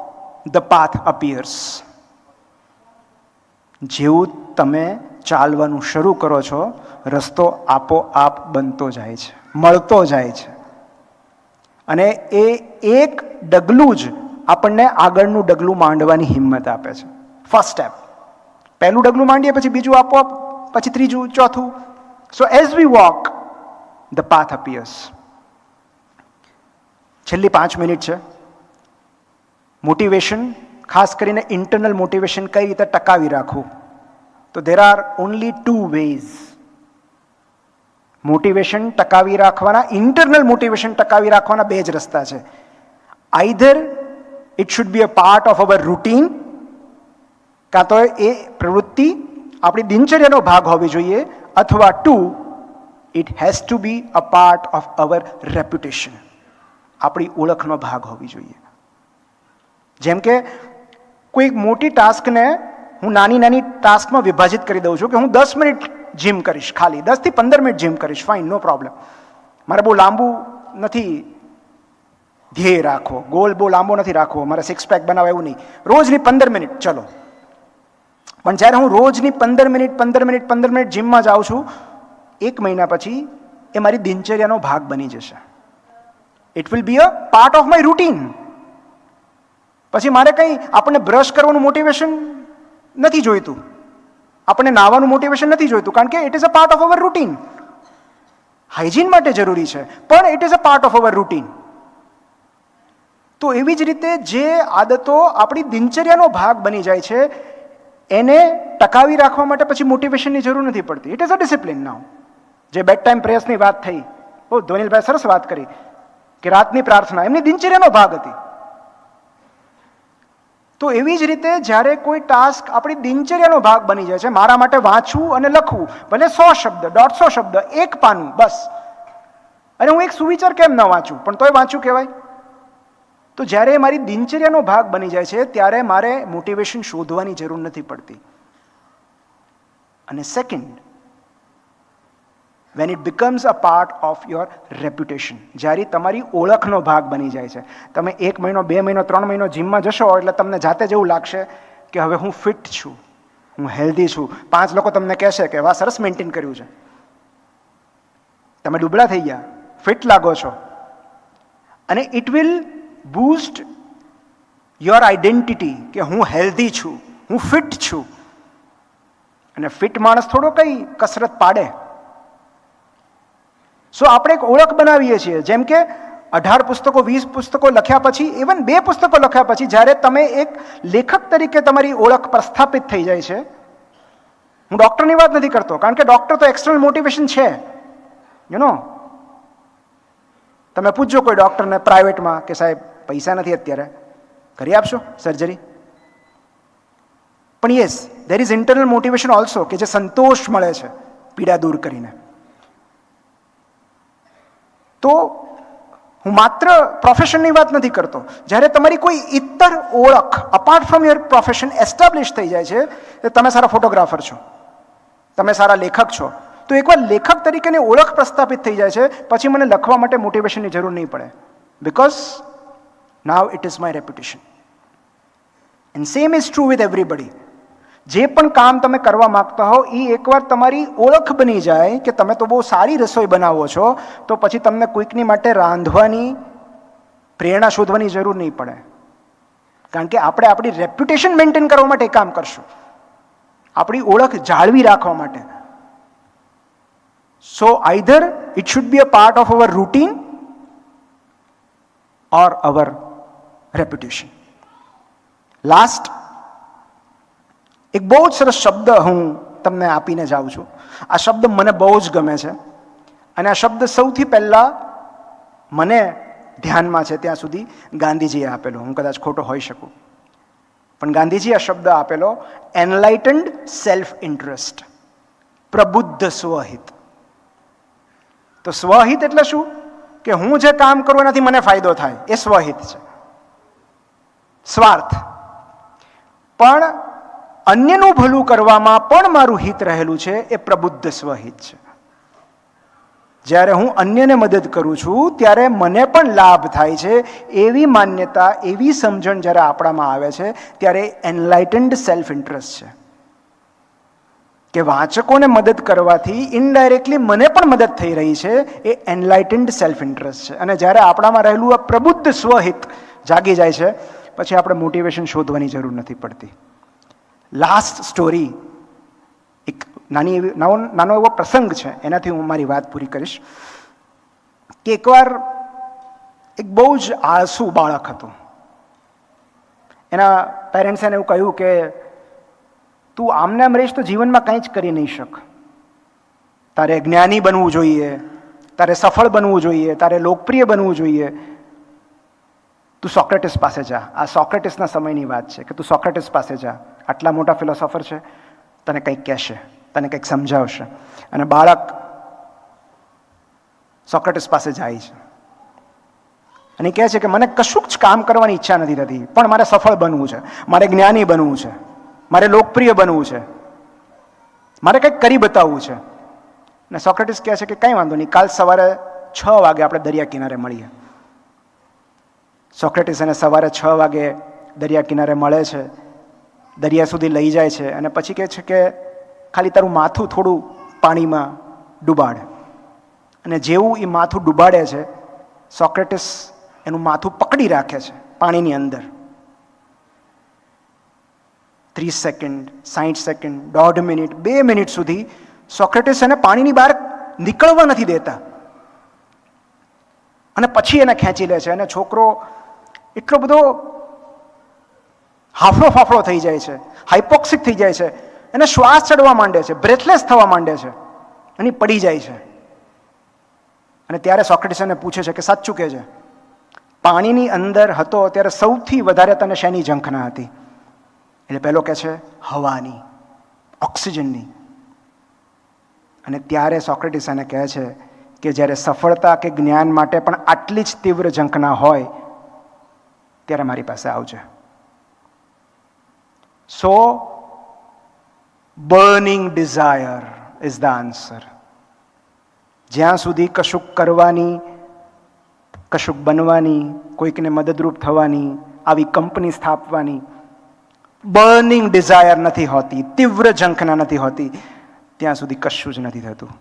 the path appears. જેવું તમે ચાલવાનું શરૂ કરો છો, રસ્તો આપોઆપ બનતો જાય છે, મળતો જાય છે. અને એ એક ડગલું જ આપણને આગળનું ડગલું માંડવાની હિંમત આપે છે. ફર્સ્ટ સ્ટેપ, પહેલું ડગલું માંડીએ, પછી બીજું આપોઆપ, પછી ત્રીજું, ચોથું. So as we walk the path appears. છેલ્લી 5 મિનિટ છે. મોટિવેશન, ખાસ કરીને ઇન્ટરનલ મોટિવેશન કઈ રીતે ટકાવી રાખવું, તો there are only 2 ways. Motivation ટકાવી રાખવાના, ઇન્ટરનલ મોટિવેશન ટકાવી રાખવાના 2 જ રસ્તા છે. Either it should be a part of our routine, કાં તો એ પ્રવૃત્તિ આપણી દિનચર્યાનો ભાગ હોવી જોઈએ, અથવા 2, it has to be a part of our reputation, આપણી ઓળખનો ભાગ હોવી જોઈએ. જેમ કે કોઈ મોટી ટાસ્કને હું નાની નાની ટાસ્કમાં વિભાજિત કરી દઉં છું કે હું 10 મિનિટ જીમ કરીશ, ખાલી 10 થી 15 મિનિટ જીમ કરીશ, ફાઇન, નો પ્રોબ્લેમ. મારે બહુ લાંબુ નથી ધ્યેય રાખવો, ગોલ બહુ લાંબો નથી રાખવો, મારે 6 પેક બનાવવા એવું નહીં, રોજની 15 મિનિટ ચલો. પણ જ્યારે હું રોજની 15 મિનિટ જીમમાં જાઉં છું, 1 મહિના પછી એ મારી દિનચર્યાનો ભાગ બની જશે. It will be a part of my routine. પછી મારે કંઈ આપણને બ્રશ કરવાનું મોટિવેશન નથી જોઈતું, આપણને નાહવાનું મોટિવેશન નથી જોઈતું, કારણ કે it is a part of our routine. Hygiene માટે જરૂરી છે, પણ it is a part of our routine. તો એવી જ રીતે જે આદતો આપણી દિનચર્યાનો ભાગ બની જાય છે એને ટકાવી રાખવા માટે પછી મોટિવેશનની જરૂર નથી પડતી. ઇટ ઇઝ અ ડિસિપ્લિન નાઉ. જે બેડ ટાઈમ પ્રેયર્સની વાત થઈ, બહુ ધ્વનિલભાઈ સરસ વાત કરી કે રાતની પ્રાર્થના એમની દિનચર્યાનો ભાગ હતી. તો એવી જ રીતે જ્યારે કોઈ ટાસ્ક આપણી દિનચર્યાનો ભાગ બની જાય છે, મારા માટે વાંચવું અને લખવું, ભલે 100 શબ્દ 150 શબ્દ, એક પાનું બસ, અને હું એક સુવિચાર કેમ ન વાંચું પણ તોય વાંચું કહેવાય. તો જ્યારે મારી દિનચર્યાનો ભાગ બની જાય છે ત્યારે મારે મોટિવેશન શોધવાની જરૂર નથી પડતી. અને second, when it becomes a part of your reputation, જ્યારે તમારી ઓળખનો ભાગ બની જાય છે. તમે 1 મહિનો 2 મહિનો 3 મહિનો જીમમાં જશો એટલે તમને જાતે જ એવું લાગશે કે હવે હું ફિટ છું, હું હેલ્ધી છું. 5 લોકો તમને કહેશે કે વાહ સરસ મેન્ટેન કર્યું છે, તમે દુબળા થઈ ગયા, ફિટ લાગો છો. અને it will boost your identity કે હું હેલ્ધી છું, હું ફિટ છું. અને ફિટ માણસ થોડો કંઈ કસરત પાડે. સો આપણે એક ઓળખ બનાવીએ છીએ. જેમ કે 18 પુસ્તકો 20 પુસ્તકો લખ્યા પછી, ઇવન 2 પુસ્તકો લખ્યા પછી જ્યારે તમે એક લેખક તરીકે તમારી ઓળખ પ્રસ્થાપિત થઈ જાય છે. હું ડૉક્ટરની વાત નથી કરતો, કારણ કે ડૉક્ટર તો એક્સટર્નલ મોટિવેશન છે, યુ નો. તમે પૂછજો કોઈ ડૉક્ટરને પ્રાઇવેટમાં કે સાહેબ પૈસા નથી અત્યારે, કરી આપશો સર્જરી? પણ yes, there is internal motivation also, કે જે સંતોષ મળે છે પીડા દૂર કરીને. તો હું માત્ર પ્રોફેશનની વાત નથી કરતો. જ્યારે તમારી કોઈ ઇતર ઓળખ apart from your profession establish થઈ જાય છે, કે તમે સારા ફોટોગ્રાફર છો, તમે સારા લેખક છો, તો એકવાર લેખક તરીકેની ઓળખ પ્રસ્થાપિત થઈ જાય છે પછી મને લખવા માટે મોટિવેશનની જરૂર નહીં પડે, because now it is my reputation. And same is true with everybody. જે પણ કામ તમે કરવા માંગતા હો એ એકવાર તમારી ઓળખ બની જાય કે તમે તો બહુ સારી રસોઈ બનાવો છો, તો પછી તમને કોઈકની માટે રાંધવાની પ્રેરણા શોધવાની જરૂર નહીં પડે, કારણ કે આપણે આપણી રેપ્યુટેશન મેન્ટેન કરવા માટે કામ કરશું, આપણી ઓળખ જાળવી રાખવા માટે. So either it should be a part of our routine or our reputation. Last એક બહુ જ સરસ શબ્દ હું તમને આપીને જાઉં છું. આ શબ્દ મને બહુ જ ગમે છે, અને આ શબ્દ સૌથી પહેલાં મને ધ્યાનમાં છે ત્યાં સુધી ગાંધીજીએ આપેલો. હું કદાચ ખોટો હોઈ શકું, પણ ગાંધીજીએ આ શબ્દ આપેલો, એનલાઇટન્ડ સેલ્ફ ઇન્ટરેસ્ટ, પ્રબુદ્ધ સ્વહિત. તો સ્વહિત એટલે શું? કે હું જે કામ કરું એનાથી મને ફાયદો થાય, એ સ્વહિત છે. સ્વાર્થ. પણ અન્યનું ભલું કરવામાં પણ મારું હિત રહેલું છે, એ પ્રબુદ્ધ સ્વહિત છે. જ્યારે હું અન્યને મદદ કરું છું ત્યારે મને પણ લાભ થાય છે, એવી માન્યતા, એવી સમજણ જ્યારે આપણામાં આવે છે ત્યારે એનલાઇટન્ડ સેલ્ફ ઇન્ટરેસ્ટ છે. કે વાંચકોને મદદ કરવાથી ઇનડાયરેક્ટલી મને પણ મદદ થઈ રહી છે, એ એનલાઇટન્ડ સેલ્ફ ઇન્ટરેસ્ટ છે. અને જ્યારે આપણામાં રહેલું આ પ્રબુદ્ધ સ્વહિત જાગી જાય છે પછી આપણે મોટિવેશન શોધવાની જરૂર નથી પડતી. લાસ્ટ સ્ટોરી, એક નાનો એવો પ્રસંગ છે, એનાથી હું મારી વાત પૂરી કરીશ. કે એકવાર એક બહુ જ આળસુ બાળક હતું. એના પેરેન્ટ્સે એને એવું કહ્યું કે તું આમને આમ રહીશ તો જીવનમાં કંઈ જ કરી નહીં શક, તારે જ્ઞાની બનવું જોઈએ, તારે સફળ બનવું જોઈએ, તારે લોકપ્રિય બનવું જોઈએ, તું સોક્રેટિસ પાસે જા. આ સોક્રેટિસના સમયની વાત છે કે તું સોક્રેટિસ પાસે જા, આટલા મોટા ફિલોસોફર છે, તને કંઈક કહેશે, તને કંઈક સમજાવશે. અને બાળક સોક્રેટિસ પાસે જાય છે અને કહે છે કે મને કશું જ કામ કરવાની ઈચ્છા નથી થતી, પણ મારે સફળ બનવું છે, મારે જ્ઞાની બનવું છે, મારે લોકપ્રિય બનવું છે, મારે કંઈક કરી બતાવવું છે. અને સોક્રેટિસ કહે છે કે કંઈ વાંધો નહીં, કાલ સવારે 6 વાગે આપણે દરિયા કિનારે મળીએ. સોક્રેટિસ એને સવારે 6 વાગે દરિયા કિનારે મળે છે, દરિયા સુધી લઈ જાય છે અને પછી કહે છે કે ખાલી તારું માથું થોડું પાણીમાં ડૂબાડ. અને જેવું એ માથું ડૂબાડે છે સોક્રેટિસ એનું માથું પકડી રાખે છે પાણીની અંદર. 30 સેકન્ડ, 60 સેકન્ડ, 1.5 મિનિટ, 2 મિનિટ સુધી સોક્રેટિસ એને પાણીની બહાર નીકળવા નથી દેતા અને પછી એને ખેંચી લે છે. અને છોકરો એટલો બધો હાફળો ફાફળો થઈ જાય છે, હાઇપોક્સિક થઈ જાય છે, એને શ્વાસ ચડવા માંડે છે, બ્રેથલેસ થવા માંડે છે અને પડી જાય છે. અને ત્યારે સોક્રેટિસ એને પૂછે છે કે સાચું કહે છે, પાણીની અંદર હતો ત્યારે સૌથી વધારે તને શેની ઝંખના હતી? એટલે પહેલો કહે છે હવાની, ઓક્સિજનની. અને ત્યારે સોક્રેટિસ એને કહે છે કે જ્યારે સફળતા કે જ્ઞાન માટે પણ આટલી જ તીવ્ર ઝંખના હોય ત્યારે મારી પાસે આવજે. So burning desire is the answer. જ્યાં સુધી કશુંક કરવાની, કશુંક બનવાની, કોઈકને મદદરૂપ થવાની, આવી કંપની સ્થાપવાની બર્નિંગ ડિઝાયર નથી હોતી, તીવ્ર ઝંખના નથી હોતી, ત્યાં સુધી કશું જ નથી થતું.